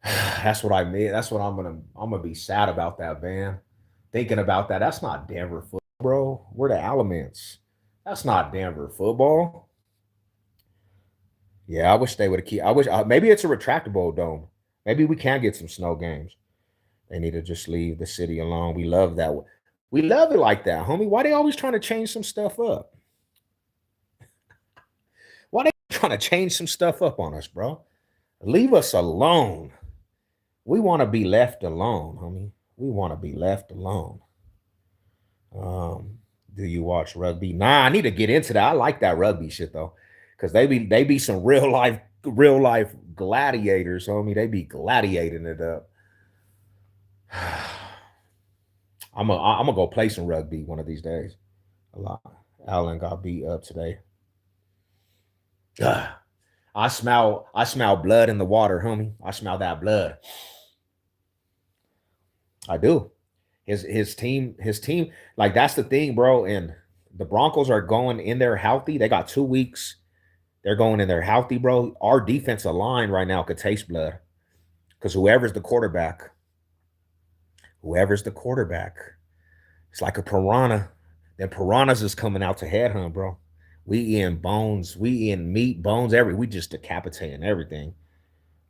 That's what I mean. That's what I'm gonna be sad about that, man. Thinking about that. That's not Denver football, bro. We're the Elements. That's not Denver football. Yeah, I wish they would have keep. I wish maybe it's a retractable dome. Maybe we can get some snow games. They need to just leave the city alone. We love that. We love it like that, homie. Why they always trying to change some stuff up? Why they trying to change some stuff up on us, bro? Leave us alone. We want to be left alone, homie. We want to be left alone. Um, do you watch rugby? Nah, I need to get into that. I like that rugby shit though, because they be some real life gladiators, homie. They be gladiating it up. I'm gonna go play some rugby one of these days. A lot. Allen got beat up today. Ah, I smell blood in the water, homie. I smell that blood. I do. His team, like that's the thing, bro. And the Broncos are going in there healthy. They got 2 weeks. They're going in there healthy, bro. Our defensive line right now could taste blood because whoever's the quarterback, it's like a piranha. Then piranhas is coming out to headhunt, bro. We eating bones, we eating meat, bones, we just decapitating everything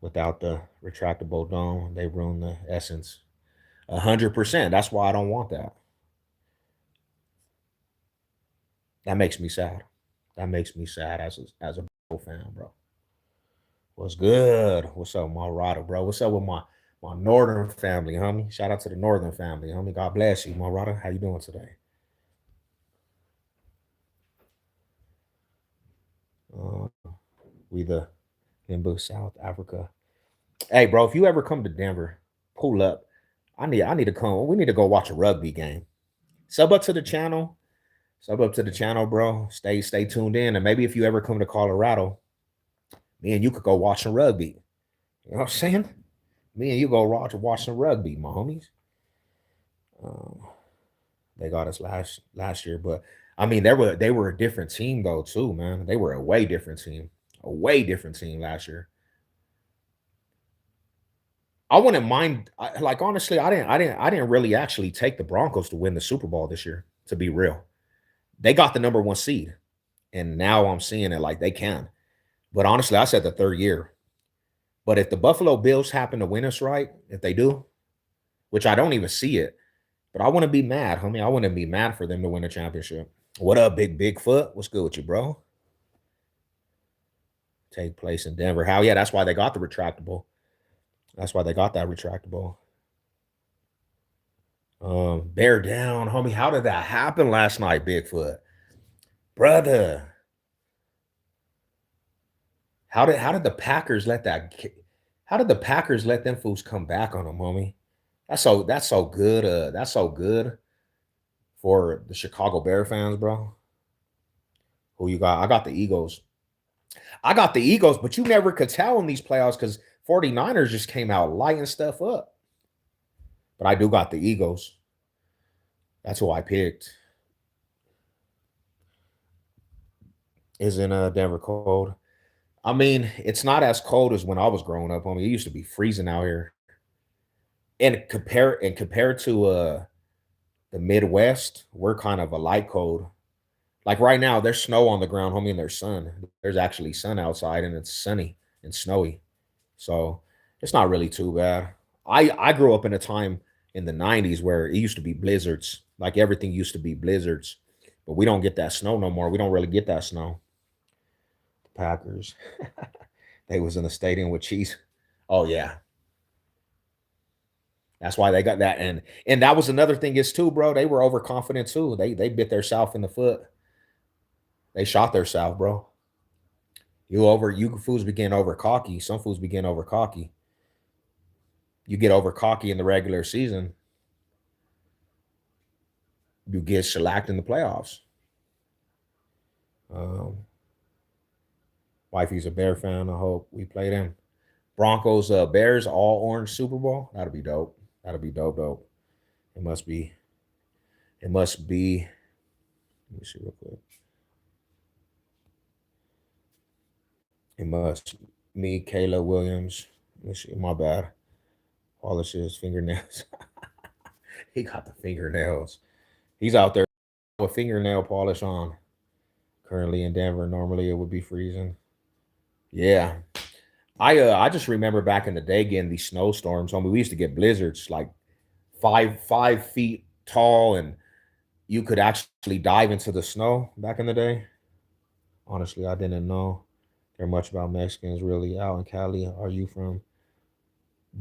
without the retractable dome. They ruin the essence. 100%. That's why I don't want that. That makes me sad. That makes me sad as a fan, bro. What's good? What's up, my rider, bro? What's up with my northern family, homie? Shout out to the northern family, homie. God bless you, my rider. How you doing today? Uh, we the Limbo, South Africa. Hey, bro, if you ever come to Denver, pull up. I need to come. We need to go watch a rugby game. Sub up to the channel. Sub up to the channel, bro. Stay tuned in. And maybe if you ever come to Colorado, me and you could go watch some rugby. You know what I'm saying? Me and you go watch some rugby, my homies. Um, they got us last year, but I mean they were a different team though too, man. They were a way different team last year. I wouldn't mind. Like honestly, I didn't really actually take the Broncos to win the Super Bowl this year. To be real, they got the number one seed, and now I'm seeing it like they can. But honestly, I said the third year. But if the Buffalo Bills happen to win us right, if they do, which I don't even see it, but I wouldn't be mad, homie. I wouldn't be mad for them to win a championship. What up, Big Bigfoot? What's good with you, bro? Take place in Denver. How? Yeah, that's why they got the retractable. That's why they got that retractable. Bear down, homie. How did that happen last night, Bigfoot? Brother. How did the Packers let how did the Packers let them fools come back on them, homie? That's so good. That's so good for the Chicago Bear fans, bro. Who you got? I got the Eagles. I got the Eagles, but you never could tell in these playoffs because 49ers just came out lighting stuff up. But I do got the Eagles. That's who I picked. Isn't Denver cold? I mean, it's not as cold as when I was growing up. I mean, it used to be freezing out here. And compared to the Midwest, we're kind of a light cold. Like right now, there's snow on the ground, homie, and there's sun. There's actually sun outside, and it's sunny and snowy. So it's not really too bad. I grew up in a time in the '90s where it used to be blizzards. Like everything used to be blizzards, but we don't get that snow no more. We don't really get that snow. Packers, they was in the stadium with cheese. Oh yeah, that's why they got that. And that was another thing is too, bro. They were overconfident too. They bit their self in the foot. They shot their self, bro. You fools begin over cocky. Some fools begin over cocky. You get over cocky in the regular season, you get shellacked in the playoffs. Um, Wifey's a Bear fan. I hope we play them. Broncos, Bears, all orange Super Bowl. That'll be dope. That'll be dope, dope. It must be. It must be. Let me see real quick. It must. Me, Kayla Williams. Let me see. My bad. Polish his fingernails. He got the fingernails. He's out there with fingernail polish on. Currently in Denver. Normally it would be freezing. Yeah. I just remember back in the day getting these snowstorms. I mean, we used to get blizzards like 5 feet tall, and you could actually dive into the snow back in the day. Honestly, I didn't know there much about Mexicans really out in Cali. Are you from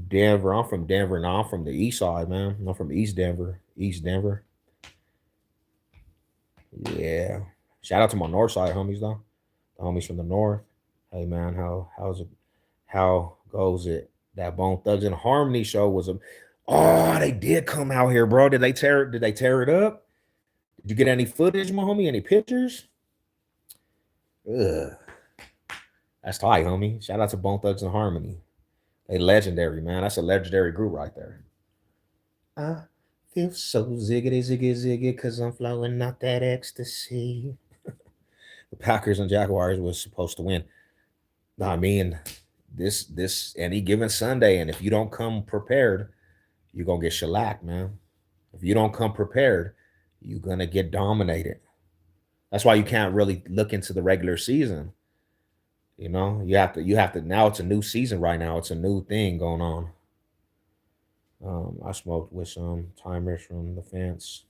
Denver? I'm from Denver. Now I'm from the east side, man. I'm from East Denver. East Denver. Yeah. Shout out to my north side homies though. The homies from the north. Hey man, how's it? How goes it? That Bone Thugs and Harmony show was a. Oh, they did come out here, bro. Did they tear it? Did they tear it up? Did you get any footage, my homie? Any pictures? Ugh, that's tight, homie. Shout out to Bone Thugs and Harmony. They legendary, man. That's a legendary group right there. I feel so ziggity, ziggy, ziggy, because I'm flowing out that ecstasy. The Packers and Jaguars was supposed to win. I mean, this any given Sunday, and if you don't come prepared, you're gonna get shellacked, man. If you don't come prepared, you're gonna get dominated. That's why you can't really look into the regular season. You have to now it's a new season right now. It's a new thing going on. I smoked with some timers from the fence,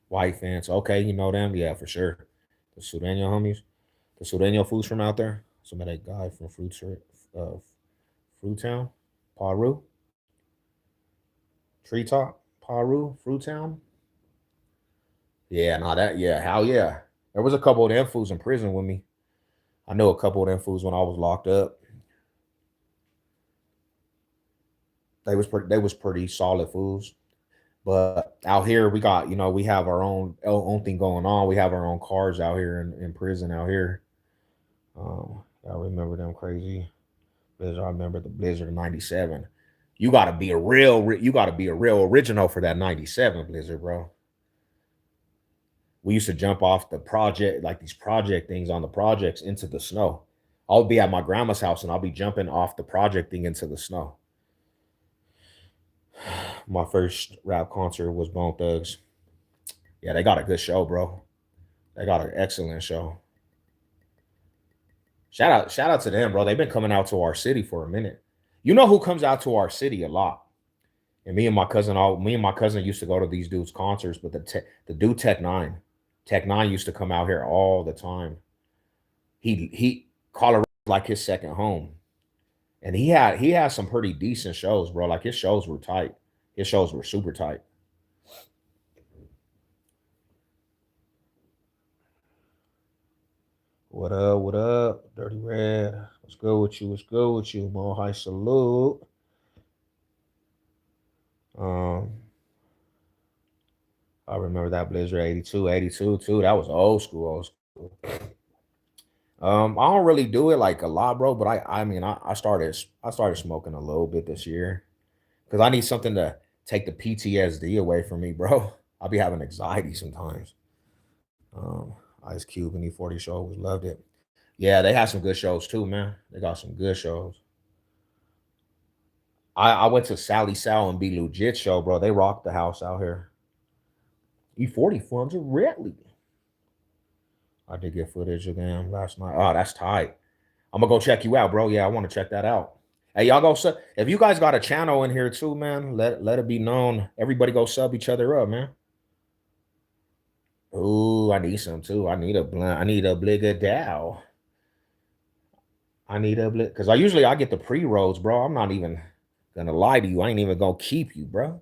white fence. Okay, you know them, yeah, for sure. The Sureño homies, the Sureño foods from out there. Some of that guy from uh, Fruit Town, Paru, Treetop, Paru, Fruit Town. Yeah, no, yeah, hell yeah. There was a couple of them fools in prison with me. I know a couple of them fools when I was locked up. They was pretty solid fools. But out here, we got, we have our own thing going on. We have our own cars out here in prison out here. I remember them crazy Blizzard. I remember the Blizzard of '97. You gotta be a real original for that '97 Blizzard, bro. We used to jump off the project, like these project things on the projects into the snow. I'll be at my grandma's house and I'll be jumping off the project thing into the snow. My first rap concert was Bone Thugs. Yeah, they got a good show, bro. They got an excellent show. Shout out to them, bro. They've been coming out to our city for a minute. You know who comes out to our city a lot? And me and my cousin used to go to these dudes' concerts, but the dude Tech Nine used to come out here all the time. He Colorado was like his second home. And he had some pretty decent shows, bro. Like his shows were tight. His shows were super tight. What up? What up? Dirty Red. What's good with you? What's good with you? Mo High salute. Um, I remember that Blizzard 82, 82 too. That was old school, old school. I don't really do it like a lot, bro. But I started smoking a little bit this year because I need something to take the PTSD away from me, bro. I'll be having anxiety sometimes. Um, Ice Cube and E40 show always loved it. Yeah, they had some good shows too, man. They got some good shows. I went to Sally Sal and Be Legit show, bro. They rocked the house out here. E40 forms are Redley. I did get footage of them last night. Oh, that's tight. I'm gonna go check you out, bro. Yeah, I want to check that out. Hey, y'all go sub. If you guys got a channel in here too, man, let it be known. Everybody go sub each other up, man. Ooh, I need some too. I need a blunt. I need a bligger dow. I need a blit because I get the pre rolls, bro. I'm not even gonna lie to you. I ain't even gonna keep you, bro.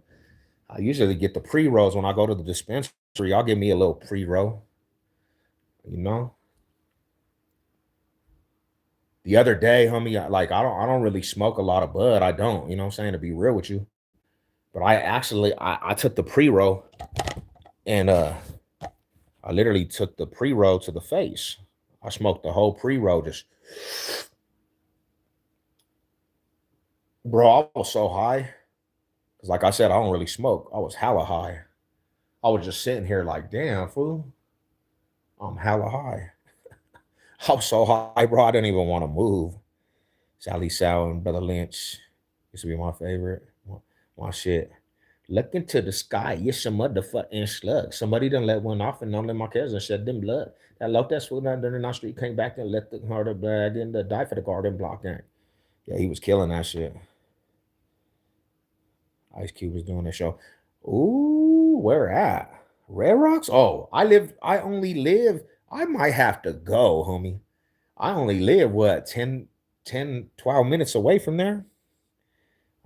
I usually get the pre rolls when I go to the dispensary. Y'all give me a little pre roll, you know. The other day, homie, I don't really smoke a lot of bud. I don't, you know what I'm saying, to be real with you. But I took the pre roll and I literally took the pre roll to the face. I smoked the whole pre roll. Just, bro, I was so high because, like I said, I don't really smoke. I was hella high. I was just sitting here like, damn, fool, I'm hella high. I was so high, bro. I didn't even want to move. Sally Sal and Brother Lynch used to be my favorite. My shit. Look into the sky. You're some motherfucking slug. Somebody done let one off and don't let my cousin shed them blood. That locked that swoop down in our street came back and let the harder blood in the die for the garden block gang. Yeah, he was killing that shit. Ice Cube was doing the show. Ooh, where at? Red Rocks? Oh, I only live. I might have to go, homie. I only live what 12 minutes away from there.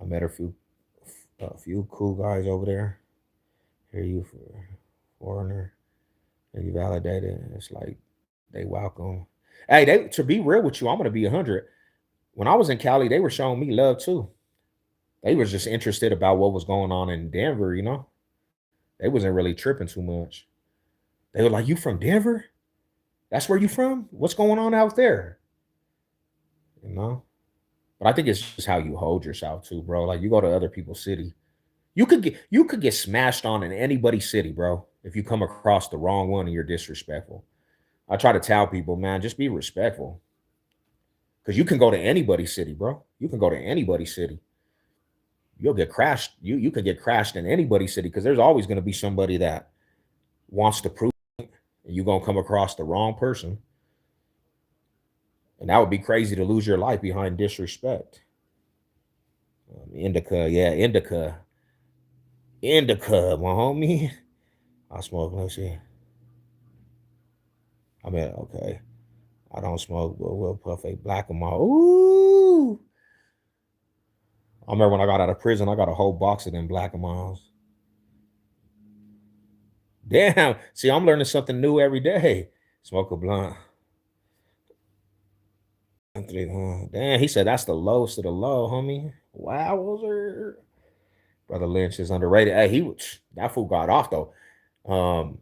I met a few cool guys over there. Hear you for foreigner. And you validated. It's like they welcome. Hey, they to be real with you, I'm gonna be 100. When I was in Cali, they were showing me love too. They was just interested about what was going on in Denver, you know. They wasn't really tripping too much. They were like, "You from Denver? That's where you from? What's going on out there?" You know. But I think it's just how you hold yourself too, bro. Like you go to other people's city, you could get smashed on in anybody's city, bro. If you come across the wrong one and you're disrespectful. I try to tell people, man, just be respectful. Because you can go to anybody's city, bro. You can go to anybody's city. You'll get crashed. You can get crashed in anybody's city because there's always going to be somebody that wants to prove it, and you're gonna come across the wrong person. And that would be crazy to lose your life behind disrespect. Indica, yeah, indica. Indica, my homie. I smoke, let's see. I mean, okay. I don't smoke, but we'll puff a black of my. Ooh. I remember when I got out of prison, I got a whole box of them black and miles. Damn. See, I'm learning something new every day. Smoke a blunt. Damn, he said that's the lowest of the low, homie. Wowzer. Brother Lynch is underrated. Hey, That fool got off though. Um,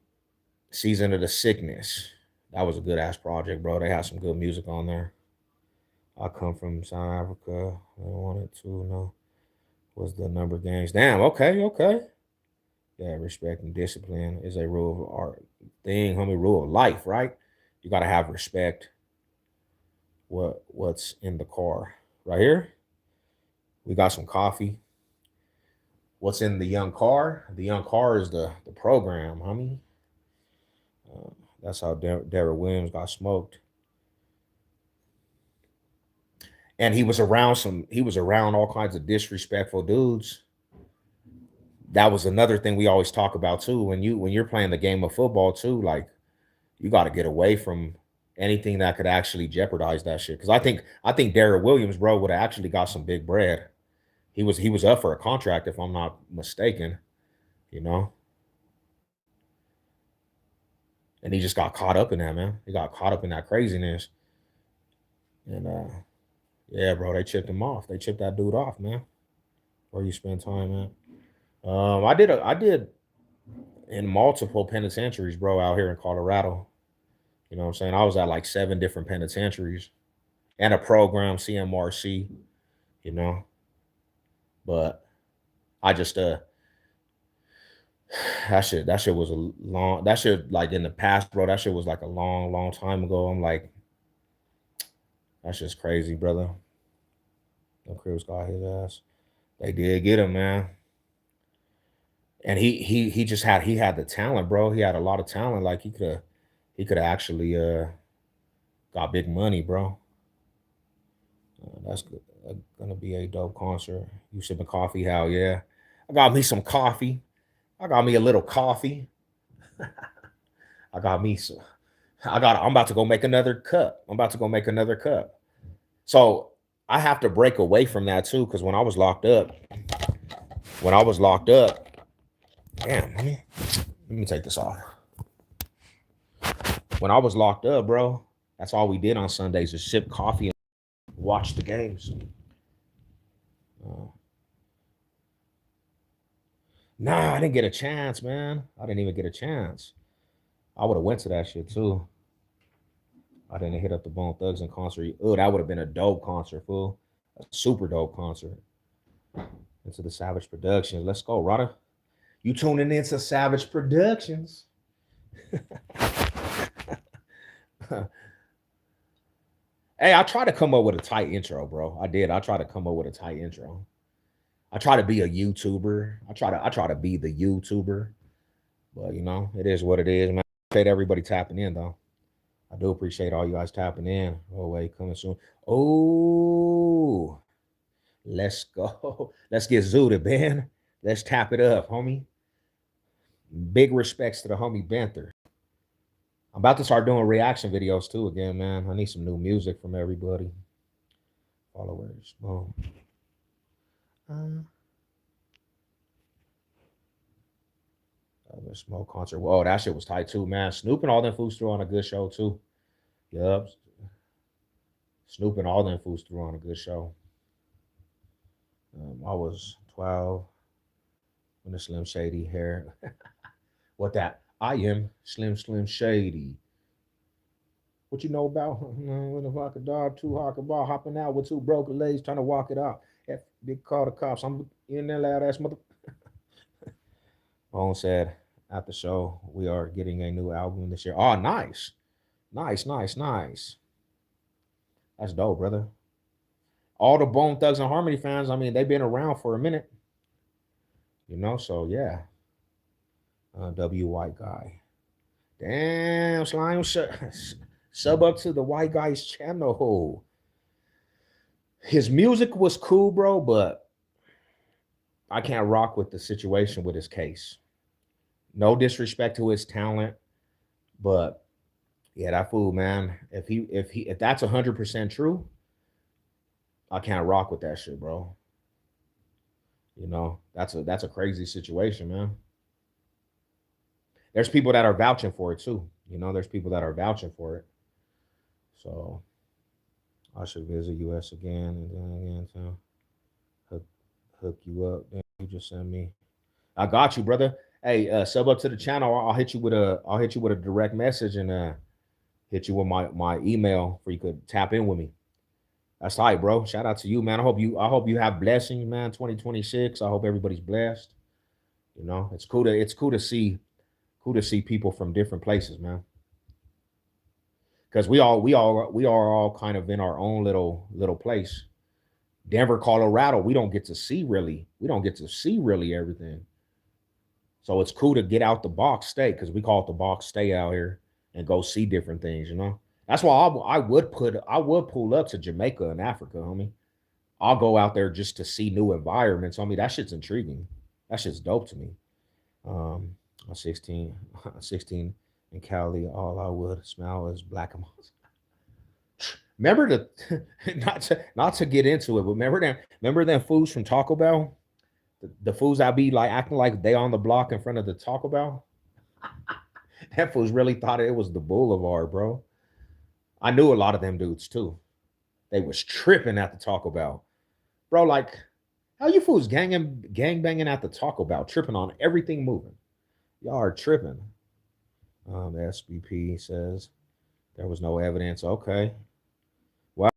Season of the Sickness. That was a good ass project, bro. They had some good music on there. I come from South Africa. I wanted to know was the number games. Damn. Okay. Okay. Yeah. Respect and discipline is a rule of art thing, homie. Rule of life, right? You gotta have respect. What's in the car? Right here. We got some coffee. What's in the young car? The young car is the program, homie. Uh, that's how Darrell Williams got smoked. And he was around some. He was around all kinds of disrespectful dudes. That was another thing we always talk about too. When you're playing the game of football too, like you got to get away from anything that could actually jeopardize that shit. Because I think Darrell Williams, bro, would have actually got some big bread. He was up for a contract if I'm not mistaken. You know, and he just got caught up in that, man. He got caught up in that craziness, and yeah, bro, they chipped him off. They chipped that dude off, man. Where you spend time at? I did in multiple penitentiaries, bro, out here in Colorado. You know what I'm saying? I was at like 7 different penitentiaries and a program, CMRC, you know. But I just that shit was a long that shit like in the past, bro. That shit was like a long, long time ago. I'm like, that's just crazy, brother. The Crips got his ass. They did get him, man. And he just had the talent, bro. He had a lot of talent. Like he could have actually got big money, bro. That's good. Gonna be a dope concert. You sipping coffee? Hell yeah! I got me some coffee. I got me a little coffee. I got me some. I'm about to go make another cup. I'm about to go make another cup. So I have to break away from that too, because when I was locked up, damn, let me take this off. When I was locked up, bro, that's all we did on Sundays is sip coffee and watch the games. Uh, nah, I didn't get a chance, man. I didn't even get a chance. I would have went to that shit too. I didn't hit up the Bone Thugs in concert. Oh, that would have been a dope concert, fool. A super dope concert. Into the Savage Productions. Let's go, Rada. You tuning into Savage Productions. Hey, I tried to come up with a tight intro, bro. I did. I tried to come up with a tight intro. I try to be a YouTuber. I try to be the YouTuber. But it is what it is, man. I appreciate everybody tapping in though. I do appreciate all you guys tapping in. Oh wait, coming soon. Oh, let's go. Let's get zooted, man. Let's tap it up, homie. Big respects to the homie Banther. I'm about to start doing reaction videos too again, man. I need some new music from everybody. Followers. Boom. The Smoke concert. Whoa, that shit was tight too, man. Snoop and all them fools threw on a good show too. Yup. Snoop and all them fools threw on a good show. I was 12 when the Slim Shady hair. What that? I am Slim Shady. What you know about when the vodka dog, two hockey ball hopping out with two broken legs trying to walk it out. That big call the cops. I'm in there loud ass mother. Bone said at the show, we are getting a new album this year. Oh, nice. Nice, nice, nice. That's dope, brother. All the Bone Thugs and Harmony fans, I mean, they've been around for a minute, so yeah. W White Guy. Damn, Slime sub up to the White Guy's channel. His music was cool, bro, but I can't rock with the situation with his case. No disrespect to his talent, but yeah, that fool, man. If that's 100% true, I can't rock with that shit, bro. That's a crazy situation, man. There's people that are vouching for it too. There's people that are vouching for it. So I should visit US again and then again to hook you up. Then you just send me. I got you, brother. Hey, sub up to the channel. I'll hit you with a direct message and hit you with my email for you could tap in with me. That's tight, bro. Shout out to you, man. I hope you have blessings, man. 2026. I hope everybody's blessed. You know, it's cool to see people from different places, man. Because we are all kind of in our own little place. Denver, Colorado, we don't get to see really everything. So it's cool to get out the box stay because we call it the box stay out here and go see different things, you know. That's why I would pull up to Jamaica and Africa, homie. I'll go out there just to see new environments. I mean, that shit's intriguing. That shit's dope to me. Um, 16, 16 in Cali, all I would smell is black and remember the not to get into it, but remember them foods from Taco Bell? The fools that be like acting like they on the block in front of the Taco Bell. That fools really thought it was the boulevard, bro. I knew a lot of them dudes too. They was tripping at the Taco Bell, bro. Like, how you fools gang banging at the Taco Bell, tripping on everything moving? Y'all are tripping. SBP says there was no evidence. Okay, well,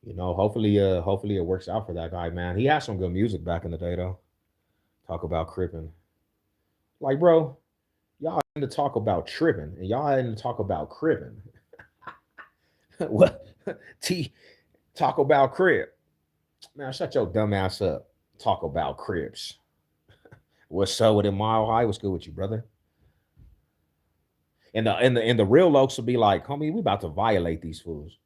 you know, hopefully it works out for that guy, man. He had some good music back in the day, though. Talk about cripping, like, bro. Y'all into talk about tripping, and y'all into talk about cripping. What? T talk about crib. Man, shut your dumb ass up. Talk about cribs. What's up with it, Mile High? What's good with you, brother? And the real lokes will be like, homie, we about to violate these fools.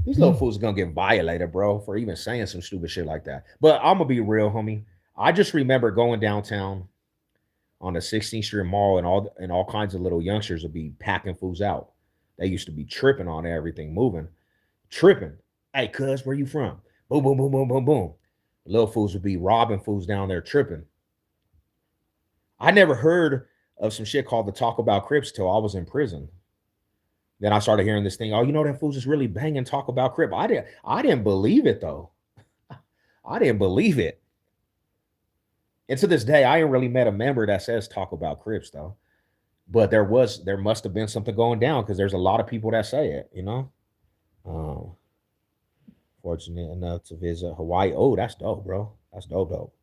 These little fools are gonna get violated, bro, for even saying some stupid shit like that. But I'm gonna be real, homie. I just remember going downtown on the 16th Street Mall and all kinds of little youngsters would be packing fools out. They used to be tripping on everything moving, tripping. Hey, cuz, where you from? Boom, boom, boom, boom, boom, boom. Little fools would be robbing fools down there tripping. I never heard of some shit called the Talk About Crips till I was in prison. Then I started hearing this thing. Oh, you know that fools is really banging Talk About Crip. I didn't believe it though. I didn't believe it. And to this day, I ain't really met a member that says Talk About Crips though. But there must have been something going down because there's a lot of people that say it, you know. Um, Fortunate enough to visit Hawaii. Oh, that's dope, bro. That's dope.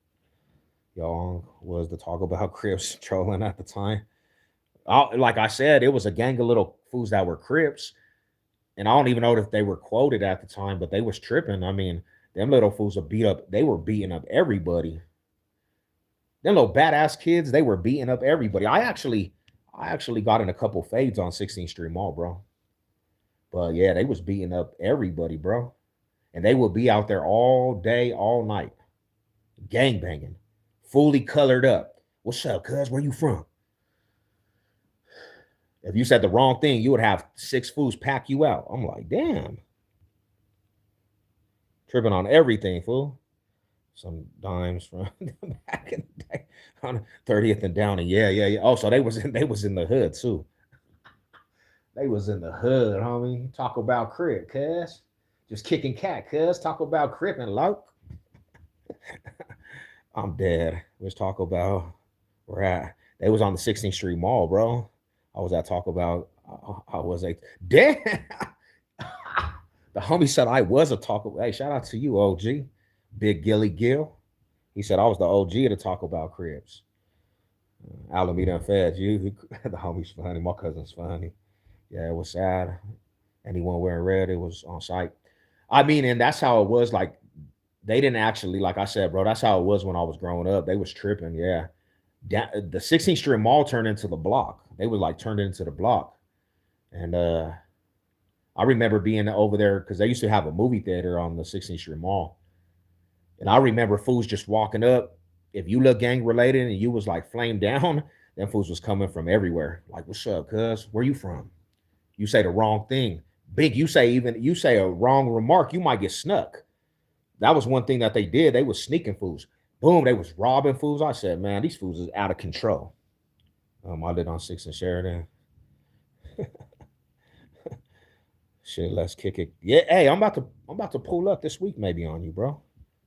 Y'all was the Talk About Crips trolling at the time. Like I said, it was a gang of little fools that were Crips, and I don't even know if they were quoted at the time, but they was tripping. I mean, them little fools they were beating up everybody. Them little badass kids, they were beating up everybody. I actually got in a couple fades on 16th Street Mall, bro. But yeah, they was beating up everybody, bro. And they would be out there all day, all night, gang banging, fully colored up. What's up, cuz? Where you from? If you said the wrong thing, you would have 6 fools pack you out. I'm like, damn. Tripping on everything, fool. Some dimes from back in the day on 30th and Downey. Yeah. Oh, so they was in the hood too. They was in the hood, homie. Talk about crib, cuz. Just kicking cat, cuz. Talk about crib and loke. I'm dead. Let's talk about where at. They was on the 16th Street Mall, bro. I was at Taco Bell. I was like, damn. The homie said I was a Taco. Hey, shout out to you, OG. Big Gilly Gill. He said I was the OG to talk about cribs. Alameda and fed you. The homie's funny. My cousin's funny. Yeah, it was sad. Anyone wearing red, it was on site. I mean, and that's how it was. Like, they didn't actually, like I said, bro, that's how it was when I was growing up. They was tripping, yeah. The 16th Street Mall turned into the block. They were like turned into the block. And I remember being over there because they used to have a movie theater on the 16th Street Mall. And I remember fools just walking up. If you look gang related and you was like flamed down, them fools was coming from everywhere. Like, what's up, cuz? Where you from? You say the wrong thing. Big, you say a wrong remark, you might get snuck. That was one thing that they did. They was sneaking fools. Boom, they was robbing fools. I said, man, these fools is out of control. I lived on 6th and Sheridan. Shit, let's kick it. Yeah, hey, I'm about to pull up this week maybe on you, bro.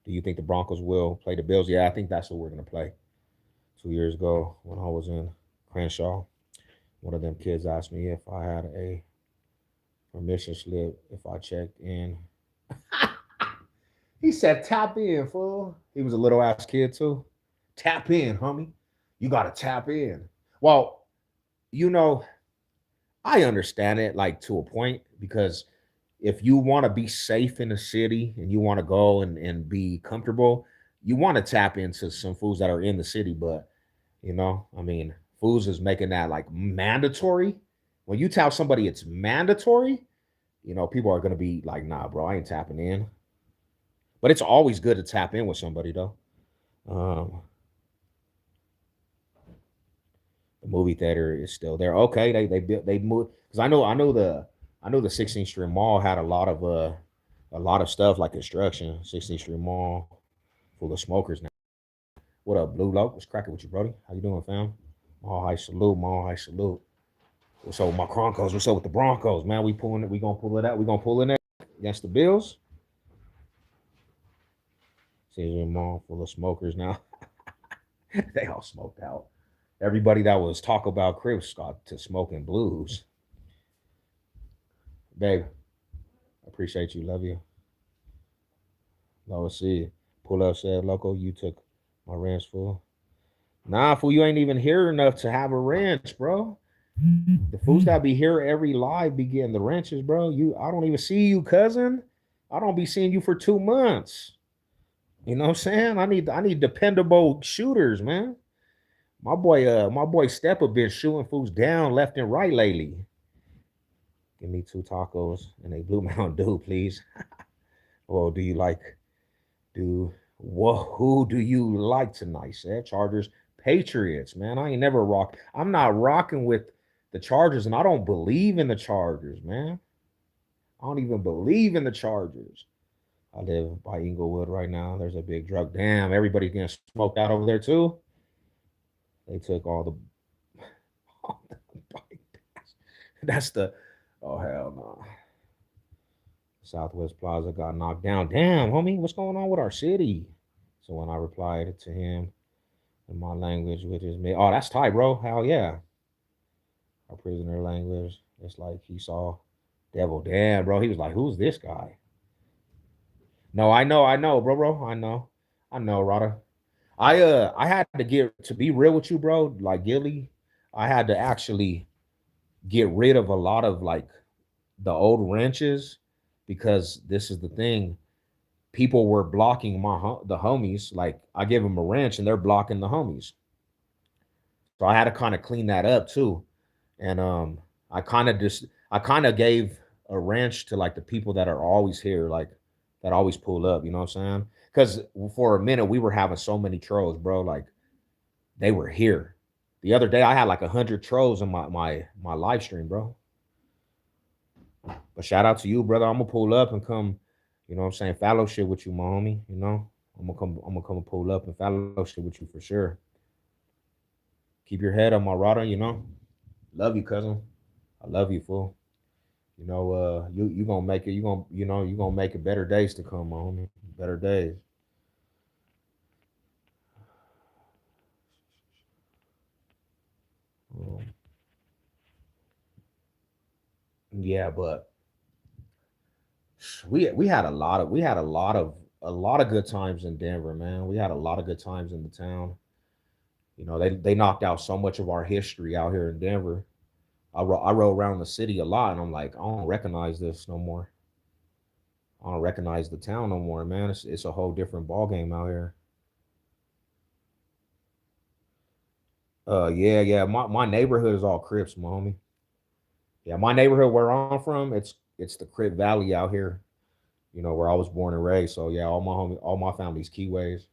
Do you think the Broncos will play the Bills? Yeah, I think that's what we're gonna play. 2 years ago when I was in Crenshaw. One of them kids asked me if I had a permission slip if I checked in. He said, "Tap in, fool." He was a little ass kid too. Tap in, homie. You gotta tap in. Well, you know, I understand it like to a point because if you want to be safe in the city and you want to go and be comfortable, you want to tap into some foods that are in the city. But I mean, foods is making that like mandatory. When you tell somebody it's mandatory, people are gonna be like, nah, bro, I ain't tapping in. But it's always good to tap in with somebody though. Um, the movie theater is still there. Okay, they moved because I know the 16th Street Mall had a lot of stuff like construction. 16th Street Mall full of smokers now. What up, Blue Loke? What's cracking with you, Brody? How you doing, fam? Mall high salute, mall high salute. What's up with my Broncos? What's up with the Broncos, man? We pulling it. We gonna pull it out. We gonna pull it out against the Bills. Season Mall full of smokers now. They all smoked out. Everybody that was talk about Crips got to smoking blues. Babe, appreciate you. Love you. Let's see. Pull up said, Loco, you took my ranch full. Nah, fool, you ain't even here enough to have a ranch, bro. The fools that be here every live be getting the ranches, bro. I don't even see you, cousin. I don't be seeing you for 2 months. You know what I'm saying? I need dependable shooters, man. My boy Step have been shooting fools down left and right lately. Give me 2 tacos and a Blue Mountain Dew, please. Well, who do you like tonight, Seth? Chargers, Patriots, man. I ain't never rock. I'm not rocking with the Chargers, and I don't believe in the Chargers, man. I don't even believe in the Chargers. I live by Inglewood right now. There's a big drug. Damn, everybody's getting smoked out over there too. They took all the. That's the. Oh hell no. Southwest Plaza got knocked down. Damn, homie, what's going on with our city? So when I replied to him in my language, which is me, oh, that's tight, bro. Hell yeah. Our prisoner language. It's like he saw devil. Damn, bro. He was like, who's this guy? No, I know, bro. I know, Rada. I had to get to be real with you, bro. Like Gilly, I had to actually get rid of a lot of like the old wrenches because this is the thing. People were blocking the homies. Like I give them a wrench and they're blocking the homies. So I had to kind of clean that up too. And I kind of gave a wrench to like the people that are always here, like that always pull up. You know what I'm saying? Because for a minute we were having so many trolls, bro. Like they were here. The other day I had like 100 trolls in my live stream, bro. But shout out to you, brother. I'm gonna pull up and come, what I'm saying, fellowship with you, my homie. I'm gonna come and pull up and fellowship with you for sure. Keep your head on my radar. Love you, cousin. I love you, fool. You gonna make it. You gonna make it better days to come, my homie. Better days. Um, yeah, but we had a lot of good times in Denver, man. We had a lot of good times in the town. They knocked out so much of our history out here in Denver. I rode around the city a lot, and I'm like, I don't recognize this no more. I don't recognize the town no more, man. It's a whole different ball game out here. Yeah, yeah. My neighborhood is all Crips, my homie. Yeah, my neighborhood where I'm from, it's the Crip Valley out here. Where I was born and raised. So yeah, all my family's Keyways.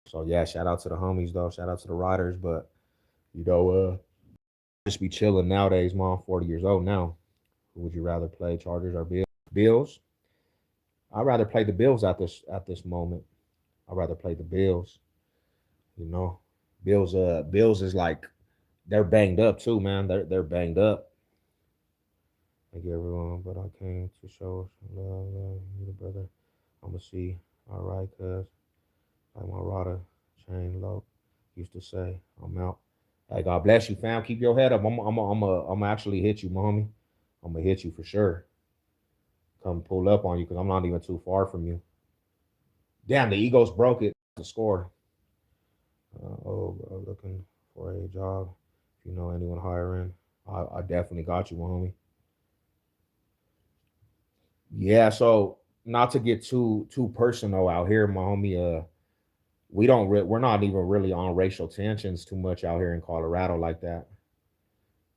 So yeah, shout out to the homies though. Shout out to the riders. But you know, just be chilling nowadays, mom. 40 years old now. Who would you rather play, Chargers or Bills? Bills. I'd rather play the Bills at this moment. I'd rather play the Bills. You know, Bills is like they're banged up too, man. They're banged up. Thank you everyone, but I came to show some love, you the brother. I'm gonna see. All right, cuz like my Rada chain low used to say, I'm out. Hey, God bless you, fam. Keep your head up. I'm actually hit you, mommy. I'm gonna hit you for sure. Come pull up on you because I'm not even too far from you. Damn, the Eagles broke it. The score. Oh, bro, looking for a job. If you know anyone hiring, I definitely got you, homie. Yeah. So not to get too personal out here, my homie. We're not even really on racial tensions too much out here in Colorado like that.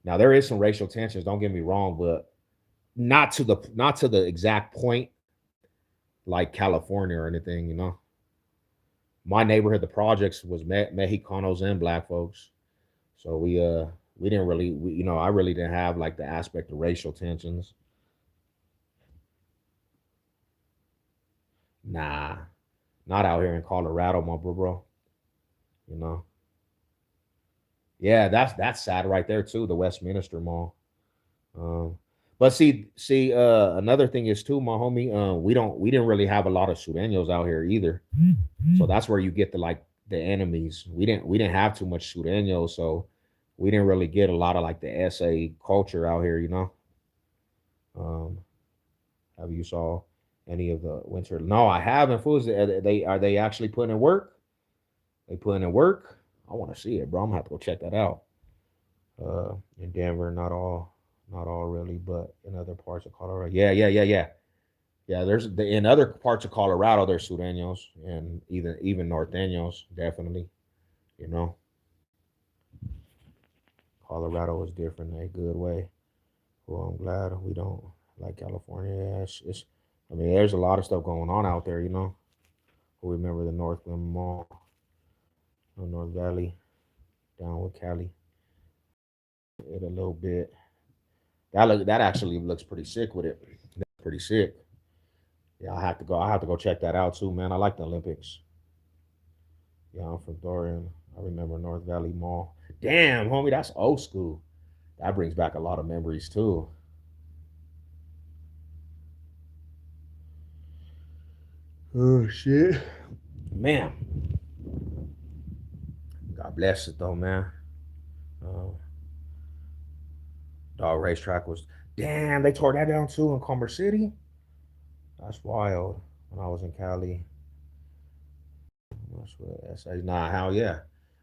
Now there is some racial tensions. Don't get me wrong, but not to the exact point like California or anything. My neighborhood, the projects was Mexicanos and black folks. So we didn't really I really didn't have like the aspect of racial tensions. Nah, not out here in Colorado, my bro. You know. Yeah, that's sad right there too, the Westminster Mall. Um but another thing is too, my homie, we didn't really have a lot of Sureños out here either. So that's where you get the enemies. We didn't have too much Sureños, so we didn't really get a lot of like the SA culture out here. Um Have you saw any of the winter? No, I haven't. Fools, are they actually putting in work? They putting in work. I want to see it, bro. I'm gonna have to go check that out. In Denver, not all really, but in other parts of Colorado. Yeah, yeah, yeah, yeah, yeah. In other parts of Colorado, there's Sureños and even Norteños, definitely. You know, Colorado is different in a good way. Well, I'm glad we don't like California. Yeah, it's. I mean, there's a lot of stuff going on out there. Who remember the Northland Mall, North Valley, down with Cali, it a little bit. That actually looks pretty sick with it. That's pretty sick. Yeah, I have to go. I have to go check that out too, man. I like the Olympics. Yeah, I'm from Dorian. I remember North Valley Mall. Damn, homie, that's old school. That brings back a lot of memories too. Oh shit, man. God bless it though, man. Uh, Dog racetrack was. Damn, they tore that down too in Commerce City. That's wild. When I was in Cali, that's what SA. Nah, hell yeah.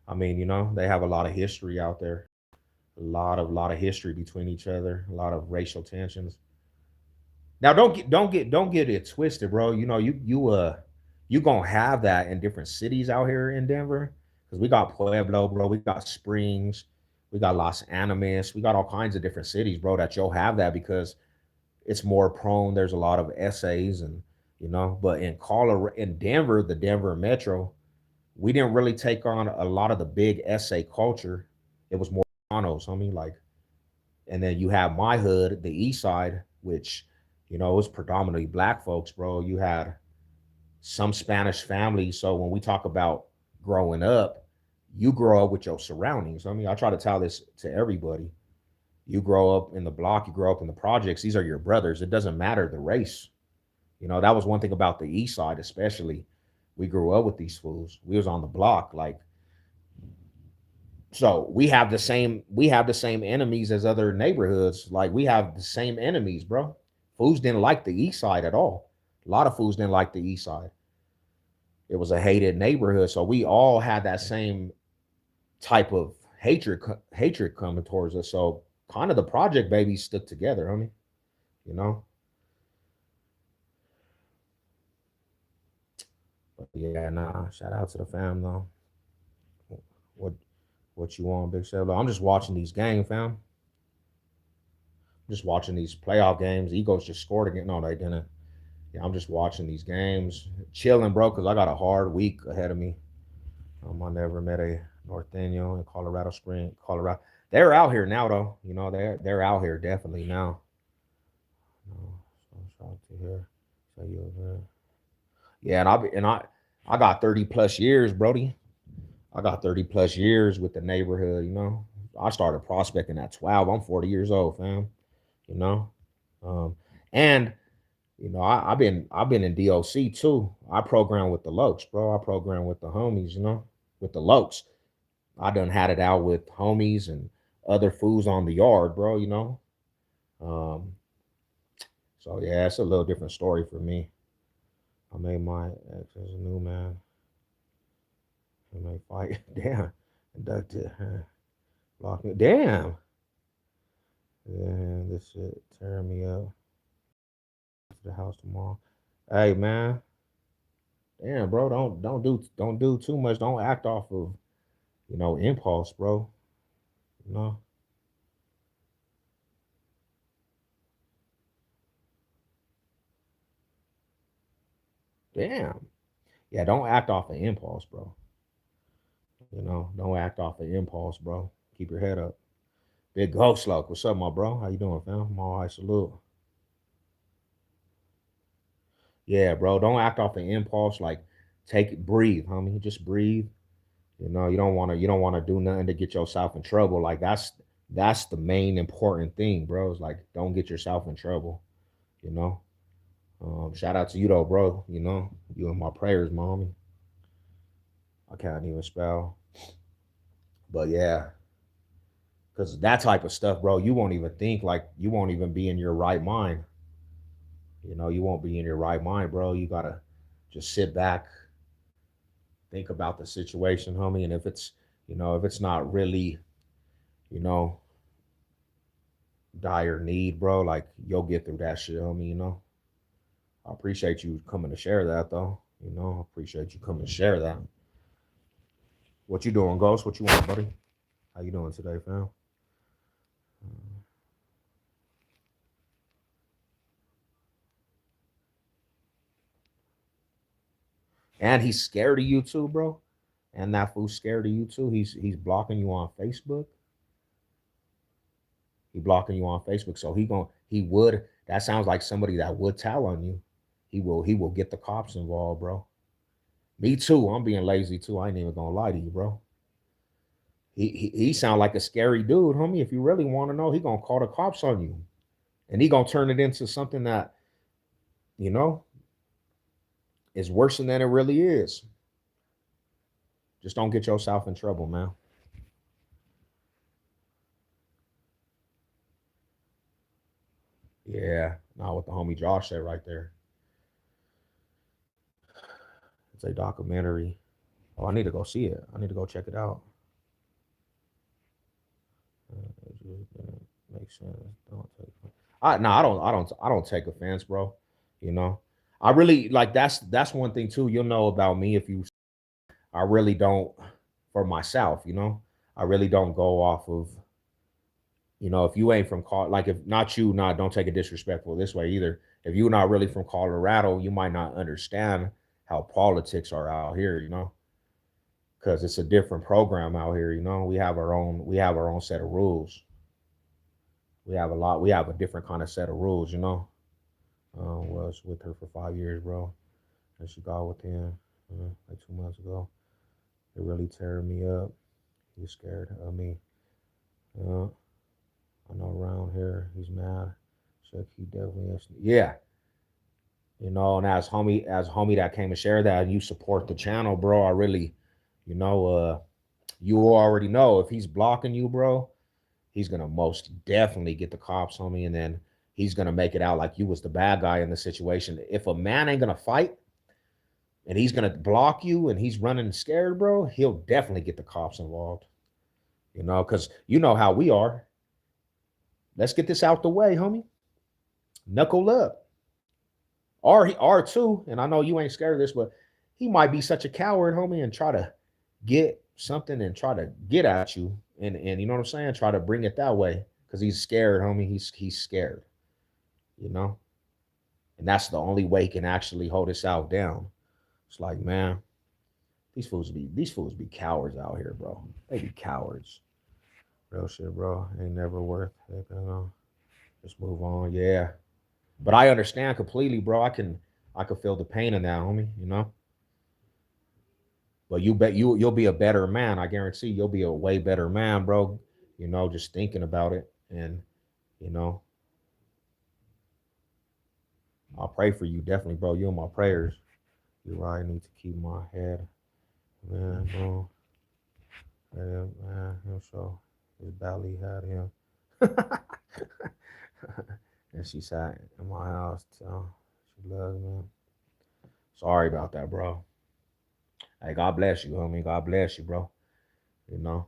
I mean, they have a lot of history out there. A lot of history between each other. A lot of racial tensions. Now, don't get it twisted, bro. You gonna have that in different cities out here in Denver because we got Pueblo, bro. We got Springs. We got Los Animas. We got all kinds of different cities, bro. That you'll have that because it's more prone. There's a lot of essays but in Denver, the Denver Metro, we didn't really take on a lot of the big essay culture. It was more Chicanos, homie. Like, and then you have my hood, the East Side, which was predominantly black folks, bro. You had some Spanish families. So when we talk about growing up, you grow up with your surroundings. I mean, I try to tell this to everybody. You grow up in the block, you grow up in the projects. These are your brothers. It doesn't matter the race. That was one thing about the East Side, especially. We grew up with these fools. We was on the block, like, so we have the same enemies as other neighborhoods. Like, we have the same enemies, bro. Fools didn't like the East Side at all. A lot of fools didn't like the East Side. It was a hated neighborhood, so we all had that same type of hatred coming towards us. So kind of the project babies stuck together, homie. You know. But yeah, nah. Shout out to the fam though. What what you want, Big Seb? I'm just watching these games, fam. Just watching these playoff games. Eagles just scored again. No, they didn't. Yeah, I'm just watching these games, chilling, bro, because I got a hard week ahead of me. I never met a Norteño in Colorado Spring, Colorado. They're out here now, though. They're out here definitely now. So shout out to here. So yeah, and I got 30 plus years, Brody. I got 30 plus years with the neighborhood. I started prospecting at 12. I'm 40 years old, fam. You know, um, and I've been in DOC too. I program with the Lokes, bro. I program with the homies, with the Lokes. I done had it out with homies and other fools on the yard, bro. Um, so yeah, it's a little different story for me. I made my ex as a new man. I may fight. Damn. Inducted. Lock me. Damn. Yeah, this shit tearing me up. To the house tomorrow. Hey man. Damn, bro. Don't do too much. Don't act off of, impulse, bro. You know? Damn. Yeah, don't act off of impulse, bro. Don't act off of impulse, bro. Keep your head up. Big Ghost Luck. What's up, my bro? How you doing, fam? I'm all right, salute. Yeah, bro. Don't act off of impulse. Like, take it, breathe, homie. Just breathe. You don't wanna do nothing to get yourself in trouble. Like that's the main important thing, bro. It's like don't get yourself in trouble, you know. Shout out to you though, bro. You in my prayers, mommy. I can't even spell. But yeah, because that type of stuff, bro, you won't even think, like you won't even be in your right mind. You won't be in your right mind, bro. You gotta just sit back, think about the situation, homie. And if it's not really, you know, dire need, bro, like you'll get through that shit, homie. I appreciate you coming to share that though. I appreciate you coming to share that. What you doing, Ghost? What you want, buddy? How you doing today, fam? And he's scared of you too, bro. And that fool's scared of you too. He's blocking you on Facebook. He blocking you on Facebook. So he would that sounds like somebody that would tell on you. He will get the cops involved, bro. Me too. I'm being lazy too. I ain't even gonna lie to you, bro. He sound like a scary dude, homie. If you really want to know, he gonna call the cops on you. And he gonna turn it into something that, you know, is worse than it really is. Just don't get yourself in trouble, man. Yeah, not what the homie Josh said right there. It's a documentary. Oh, I need to go see it. I need to go check it out. It just makes sense. Don't take. I no, I don't take offense, bro. You know, I really like that's one thing too. You'll know about me if you. I really don't for myself. I really don't go off of. If you ain't from like if not you, not don't take it disrespectful this way either. If you're not really from Colorado, you might not understand how politics are out here. Because it's a different program out here. We have our own set of rules. We have a different kind of set of rules. Was with her for 5 years, bro, and she got with him like 2 months ago. It really tearing me up. He's scared of me. uh, I know around here he's mad. So he definitely is. Yeah. And as homie that came and shared that, and you support the channel, bro. I really, you know, you already know if he's blocking you, bro, he's gonna most definitely get the cops on me, and then he's gonna make it out like you was the bad guy in the situation. If a man ain't gonna fight and he's gonna block you and he's running scared, bro, he'll definitely get the cops involved. Because you know how we are. Let's get this out the way, homie. Knuckle up. Or he or two, and I know you ain't scared of this, but he might be such a coward, homie, and try to get something and try to get at you. And you know what I'm saying? Try to bring it that way. Because he's scared, homie. He's scared, you know? And that's the only way he can actually hold himself down. It's like, man, these fools be cowards out here, bro. They be cowards. Real shit, bro. Ain't never worth it. Just move on. Yeah. But I understand completely, bro. I can feel the pain in that, homie. But you bet you'll be a better man. I guarantee you'll be a way better man, bro. Just thinking about it. And you know, I'll pray for you, definitely, bro. You in my prayers. You're right. I need to keep my head, man, bro. Yeah, man, him so his belly had him. And she sat in my house. So she loves me. Sorry about that, bro. Hey, God bless you, homie. God bless you, bro. You know.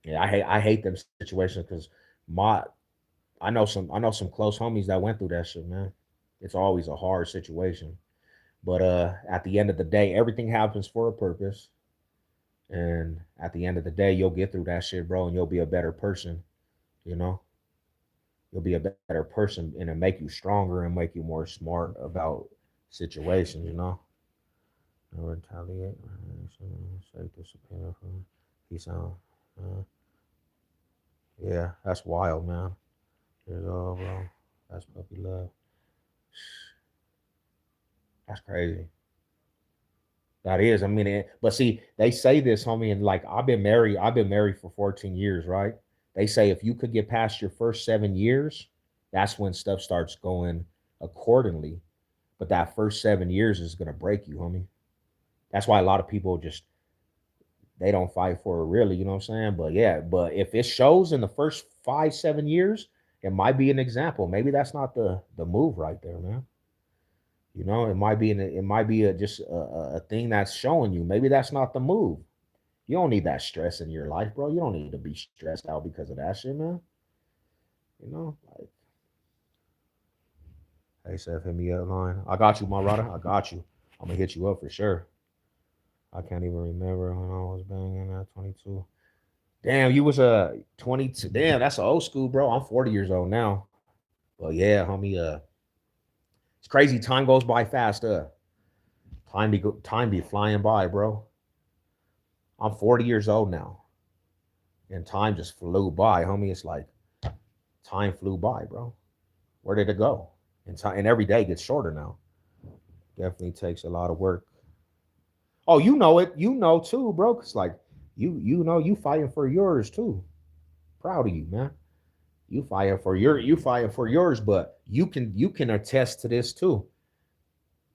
Yeah, I hate them situations because my I know some close homies that went through that shit, man. It's always a hard situation. But at the end of the day, everything happens for a purpose. And at the end of the day, you'll get through that shit, bro, and you'll be a better person, you know? You'll be a better person and it'll make you stronger and make you more smart about situations, you know? No retaliate. Say disappear from peace out. Uh, yeah, that's wild, man. Here's all, bro. That's puppy love. That's crazy. That is. I mean, but see, they say this, homie, and like I've been married. I've been married for 14 years, right? They say if you could get past your first 7 years, that's when stuff starts going accordingly. But that first 7 years is gonna break you, homie. That's why a lot of people just they don't fight for it really, you know what I'm saying? But yeah, but if it shows in the first 5, 7 years, it might be an example. Maybe that's not the move right there, man. You know, it might be just a thing that's showing you. Maybe that's not the move. You don't need that stress in your life, bro. You don't need to be stressed out because of that shit, man. You know, like, hey, Seth, hit me up line. I got you, my brother. I got you. I'm gonna hit you up for sure. I can't even remember when I was banging at 22. Damn, you was a 22. Damn, that's old school, bro. I'm 40 years old now. But yeah, homie, it's crazy. Time goes by fast. Time be flying by, bro. I'm 40 years old now, and time just flew by, homie. It's like time flew by, bro. Where did it go? And every day gets shorter now. Definitely takes a lot of work. Oh, you know it. You know too, bro. Cause like you know you fighting for yours too. Proud of you, man. You fighting for yours, but you can attest to this too.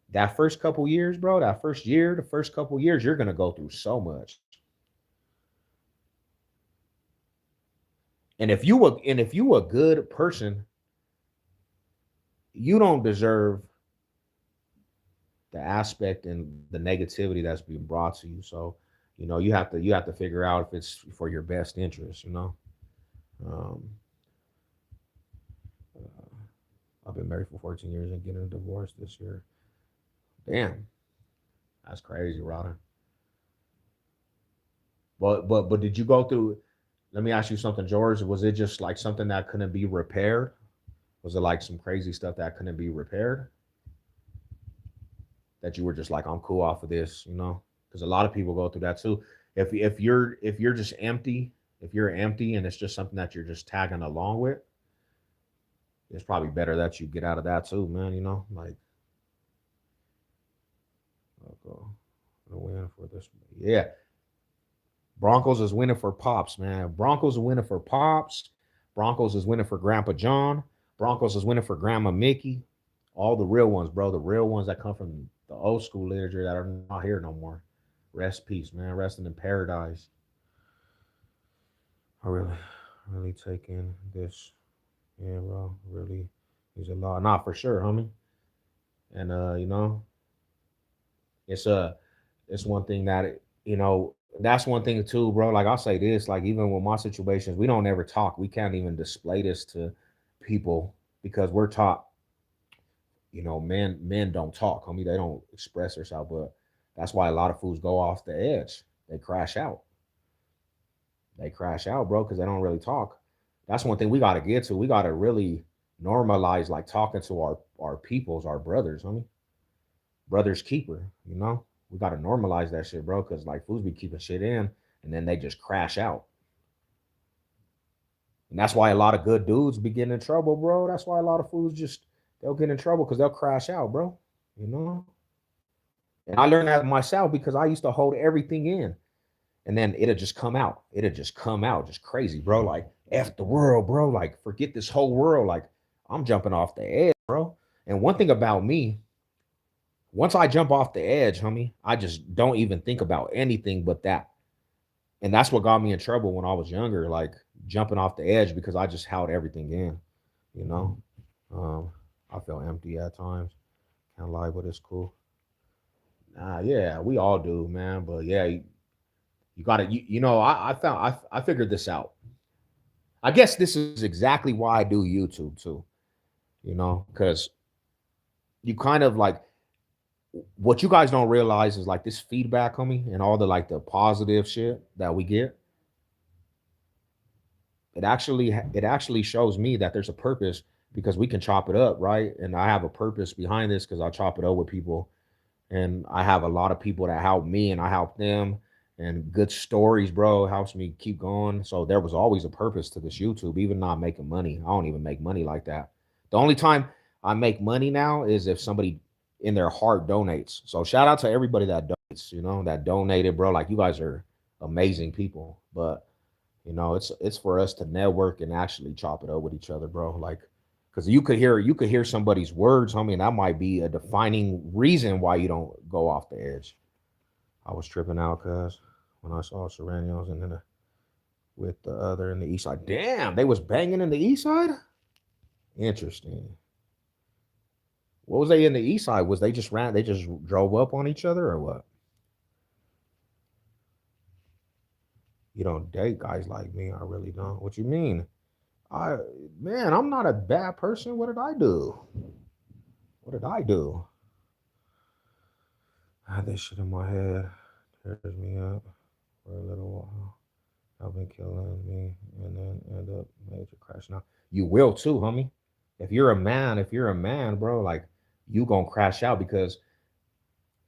That first couple years, bro. That first year, the first couple years, you're gonna go through so much. And if you a good person, you don't deserve the aspect and the negativity that's being brought to you. So, you have to figure out if it's for your best interest. Um, uh, I've been married for 14 years and getting a divorce this year. Damn, that's crazy, Ryder. But did you go through? Let me ask you something, George. Was it just like something that couldn't be repaired? Was it like some crazy stuff that couldn't be repaired? That you were just like, I'm cool off of this, Because a lot of people go through that too. If you're just empty, if you're empty and it's just something that you're just tagging along with, it's probably better that you get out of that too, man. Like, I'll go win for this. Yeah, Broncos is winning for Pops, man. Broncos are winning for Pops. Broncos is winning for Grandpa John. Broncos is winning for Grandma Mickey. All the real ones, bro. The real ones that come from the old school literature that are not here no more. Rest peace, man. Resting in paradise. I really take in this. Yeah, bro. Really is a lot. Not for sure, homie. And it's it's one thing that that's one thing too, bro. Like I'll say this, like even with my situations, we don't ever talk. We can't even display this to people because we're taught, men don't talk, homie. They don't express themselves, but that's why a lot of fools go off the edge. They crash out. They crash out, bro, because they don't really talk. That's one thing we got to get to. We got to really normalize like talking to our peoples, our brothers, homie. Brothers keeper, We got to normalize that shit, bro, because like fools be keeping shit in, and then they just crash out. And that's why a lot of good dudes be getting in trouble, bro. That's why a lot of fools they'll get in trouble because they'll crash out, bro. You know. And I learned that myself because I used to hold everything in. And then it'll just come out. It'll just come out just crazy, bro. Like, F the world, bro. Like, forget this whole world. Like, I'm jumping off the edge, bro. And one thing about me, once I jump off the edge, homie, I just don't even think about anything but that. And that's what got me in trouble when I was younger, like jumping off the edge because I just held everything in, you know. Um, I feel empty at times. Can't lie, but it's cool. Yeah, we all do, man. But yeah, you gotta, I found, I figured this out. I guess this is exactly why I do YouTube too, because you kind of like what you guys don't realize is like this feedback, homie, and all the like the positive shit that we get. It actually shows me that there's a purpose because we can chop it up, right? And I have a purpose behind this because I chop it up with people, and I have a lot of people that help me and I help them, and good stories, bro, helps me keep going. So there was always a purpose to this YouTube, even not making money. I don't even make money like that. The only time I make money now is if somebody in their heart donates. So shout out to everybody that donates, that donated, bro. Like you guys are amazing people. But it's for us to network and actually chop it up with each other, bro. Like, because you could hear somebody's words, homie, and that might be a defining reason why you don't go off the edge. I was tripping out because when I saw Serenios and then with the other in the east side, damn, they was banging in the east side. Interesting. What was they in the east side? Was they just ran? They just drove up on each other or what? You don't date guys like me. I really don't. What you mean? I Man, I'm not a bad person. What did I do? What did I do? I had this shit in my head. Tears me up for a little while. I've been killing me and then end up major crashing out. You will too, homie. If you're a man, bro, like you gonna crash out because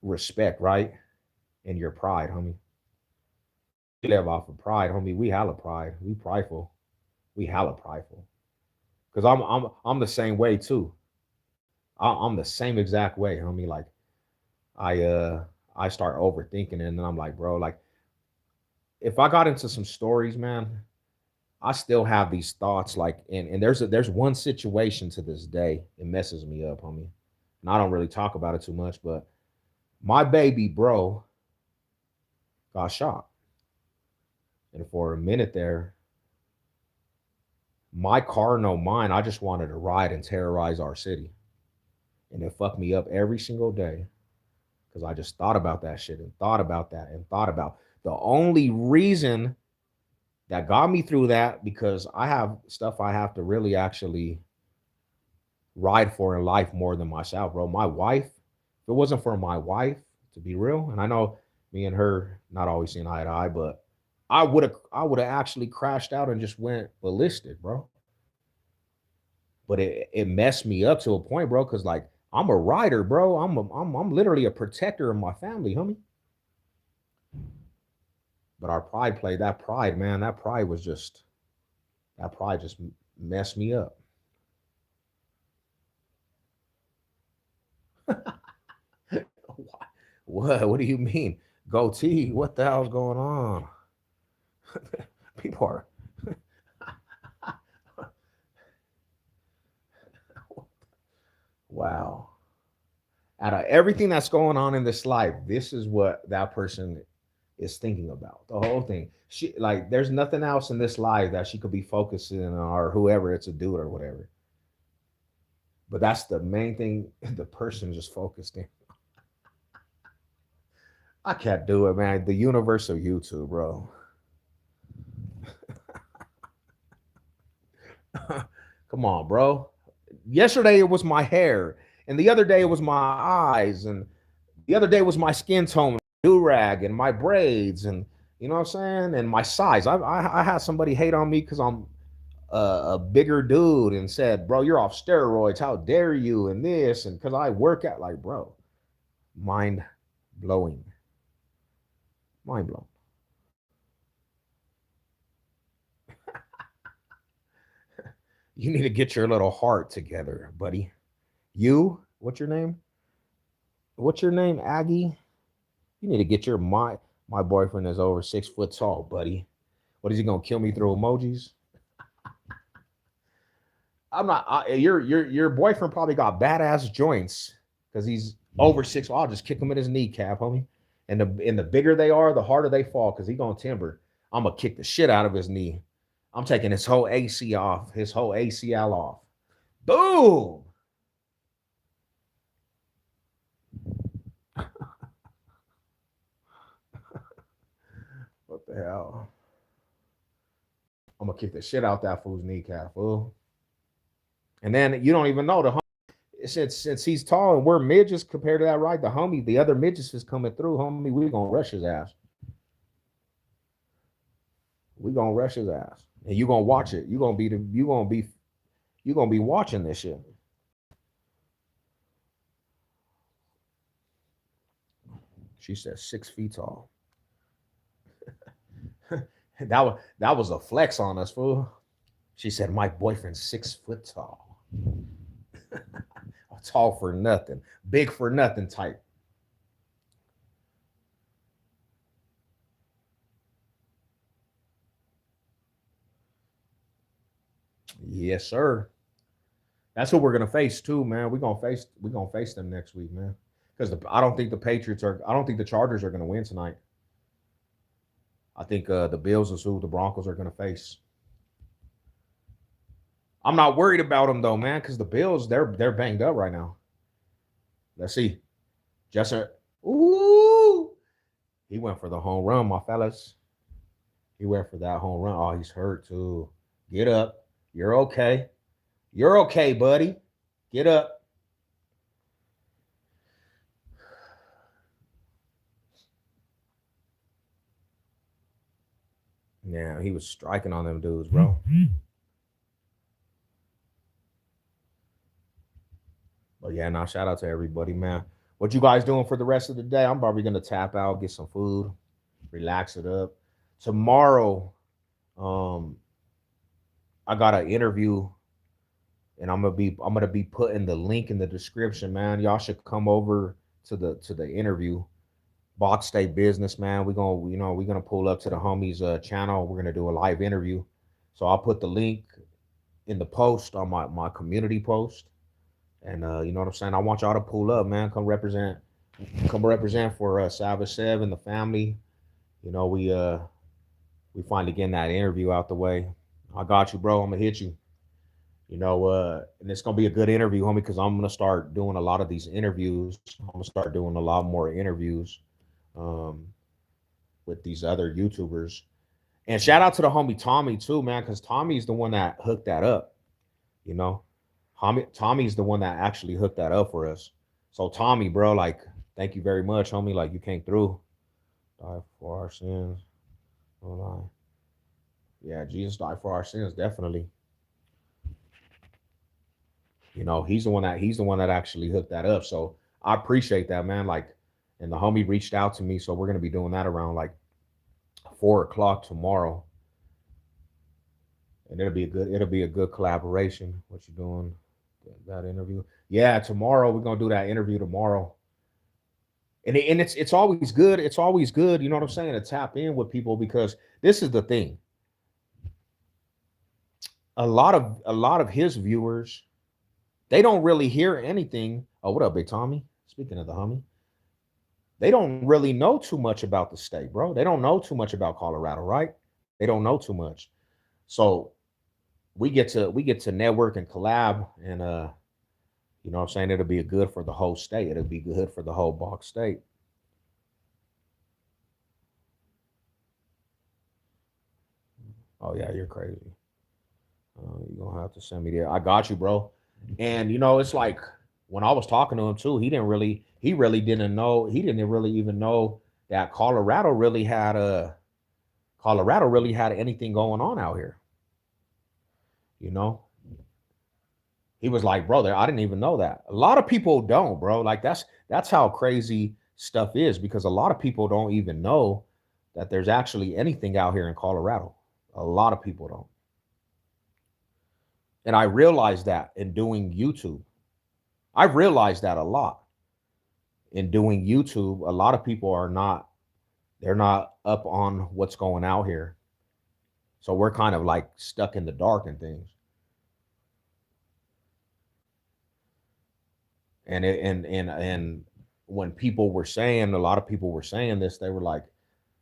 respect, right? And your pride, homie. We live off of pride, homie. We hella pride. We prideful. We hella prideful. Cause I'm the same way too. I'm the same exact way, homie. Like I uh I start overthinking it and then I'm like, bro, like if I got into some stories, man, I still have these thoughts. Like, and there's one situation to this day, it messes me up, homie. And I don't really talk about it too much, but my baby bro got shot. And for a minute there, my car, no mine, I just wanted to ride and terrorize our city. And it fucked me up every single day because I just thought about that shit and thought about that and thought about the only reason that got me through that because I have stuff I have to really actually ride for in life more than myself, bro. My wife, if it wasn't for my wife, to be real, and I know me and her not always seeing eye to eye, but I would have actually crashed out and just went ballistic, bro. But it messed me up to a point, bro, because like I'm a rider, bro. I'm literally a protector of my family, homie. But our pride played that pride, man. That pride just messed me up. What? What do you mean? Goatee? What the hell's going on? People are wow. Out of everything that's going on in this life, this is what that person is thinking about. The whole thing. She like there's nothing else in this life that she could be focusing on or whoever it's a dude or whatever. But that's the main thing the person just focused in. I can't do it, man. The universe of YouTube, bro. Come on, bro. Yesterday it was my hair, and the other day it was my eyes, and the other day was my skin tone, do rag, and my braids, and you know what I'm saying, and my size. I had somebody hate on me because I'm a bigger dude and said, "Bro, you're off steroids. How dare you?" And this, and because I work at like, bro, mind blowing, mind blown. You need to get your little heart together, buddy. You, what's your name? What's your name, Aggie? You need to get your my boyfriend is over 6 foot tall, buddy. What is he gonna kill me through emojis? I'm not. Your boyfriend probably got badass joints because he's over 6. I'll just kick him in his kneecap, homie. And the bigger they are, the harder they fall because he gonna timber. I'm gonna kick the shit out of his knee. I'm taking his whole AC off, his whole ACL off. Boom. What the hell? I'm gonna kick the shit out that fool's kneecap, fool. And then you don't even know since he's tall and we're midgets compared to that, right? The other midgets is coming through, homie. We gonna rush his ass. We gonna rush his ass, and you gonna watch it. You gonna be watching this shit. She said 6 feet tall. that was a flex on us, fool. She said my boyfriend's 6 foot tall. Tall for nothing, big for nothing type. Yes, sir. That's what we're gonna face too, man. We're gonna face them next week, man. Because I don't think the Patriots are. I don't think the Chargers are gonna win tonight. I think the Bills is who the Broncos are gonna face. I'm not worried about them though, man, because the Bills they're banged up right now. Let's see, Justin. Ooh, he went for the home run, my fellas. He went for that home run. Oh, he's hurt too. Get up. You're okay. You're okay, buddy. Get up. Yeah, he was striking on them dudes, bro. But yeah, now shout out to everybody, man. What you guys doing for the rest of the day? I'm probably gonna tap out, get some food, relax it up. Tomorrow, um, I got an interview, and I'm gonna be putting the link in the description, man. Y'all should come over to the interview. Box State Business, man. We're gonna pull up to the homies channel. We're gonna do a live interview. So I'll put the link in the post on my community post. And you know what I'm saying? I want y'all to pull up, man. Come represent for Salvage 7, the family. You know, we finally getting that interview out the way. I got you, bro. I'm gonna hit you. And it's gonna be a good interview, homie, because I'm gonna start doing a lot of these interviews. I'm gonna start doing a lot more interviews um, with these other YouTubers. And shout out to the homie Tommy too, man, because Tommy's the one that hooked that up. You know, Tommy's the one that actually hooked that up for us. So Tommy, bro, like, thank you very much, homie. Like, you came through. Die for our sins. Hold on. Yeah, Jesus died for our sins, definitely. He's the one that actually hooked that up. So I appreciate that, man. Like, and the homie reached out to me, so we're gonna be doing that around like 4 o'clock tomorrow, and it'll be a good collaboration. What you doing? That interview? Yeah, tomorrow we're gonna do that interview tomorrow. And it's always good. It's always good. You know what I'm saying? To tap in with people because this is the thing. A lot of his viewers, they don't really hear anything. Oh, what up, Big Tommy? Speaking of the homie, they don't really know too much about the state, bro. They don't know too much about Colorado, right? They don't know too much. So we get to network and collab, and you know what I'm saying? It'll be good for the whole state. It'll be good for the whole Bach state. Oh yeah, you're crazy. You're gonna have to send me there. I got you, bro. And it's like when I was talking to him too, he didn't really even know that Colorado really had anything going on out here. You know, he was like, bro, I didn't even know that. A lot of people don't, bro. Like that's how crazy stuff is because a lot of people don't even know that there's actually anything out here in Colorado. A lot of people don't. And I realized that in doing YouTube. I've realized that a lot in doing YouTube. A lot of people they're not up on what's going out here. So we're kind of like stuck in the dark and things. And when people were saying, a lot of people were saying this, they were like,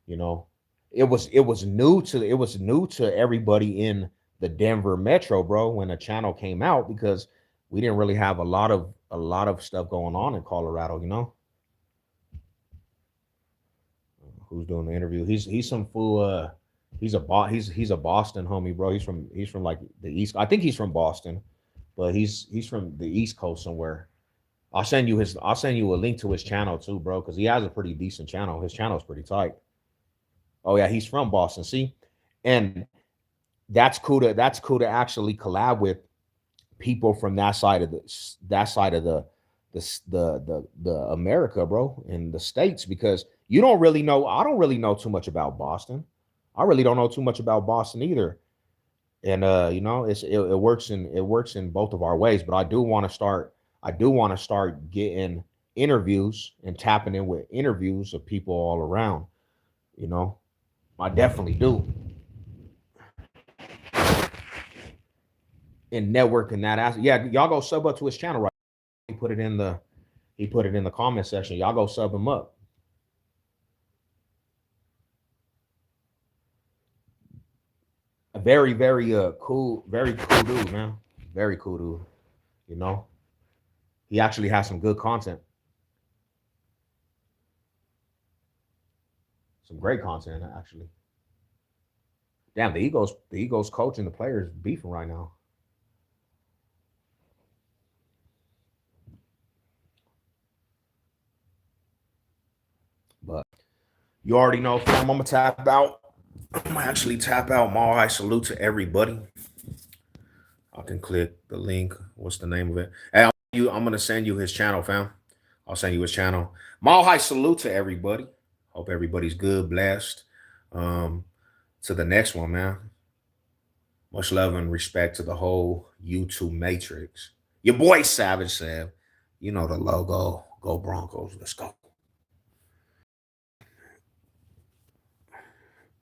you know, it was new to everybody in the Denver metro, bro, when the channel came out, because we didn't really have a lot of stuff going on in Colorado, Who's doing the interview? He's some fool. He's a Boston homie, bro. He's from like the East. I think he's from Boston, but he's from the East Coast somewhere. I'll send you a link to his channel too, bro, because he has a pretty decent channel. His channel's pretty tight. Oh yeah, he's from Boston. See, and that's cool to actually collab with people from that side of the America, bro, in the States, because you don't really know. I don't really know too much about Boston. I really don't know too much about Boston either. And it works in both of our ways. But I do want to start getting interviews and tapping in with interviews of people all around. You know, I definitely do. And networking that aspect. Yeah, y'all go sub up to his channel, right? He put it in the comment section. Y'all go sub him up. A very, very cool, very cool dude, man. Very cool dude. You know, he actually has some good content, some great content actually. Damn, the Eagles coach and the players beefing right now. But you already know, fam. I'm gonna tap out. I'm gonna actually tap out. Mall high salute to everybody. I can click the link. What's the name of it? Hey, I'm gonna send you his channel, fam. I'll send you his channel. Mall high salute to everybody. Hope everybody's good, blessed. Um, to the next one, man. Much love and respect to the whole YouTube matrix. Your boy Savage Sav. You know the logo. Go Broncos. Let's go.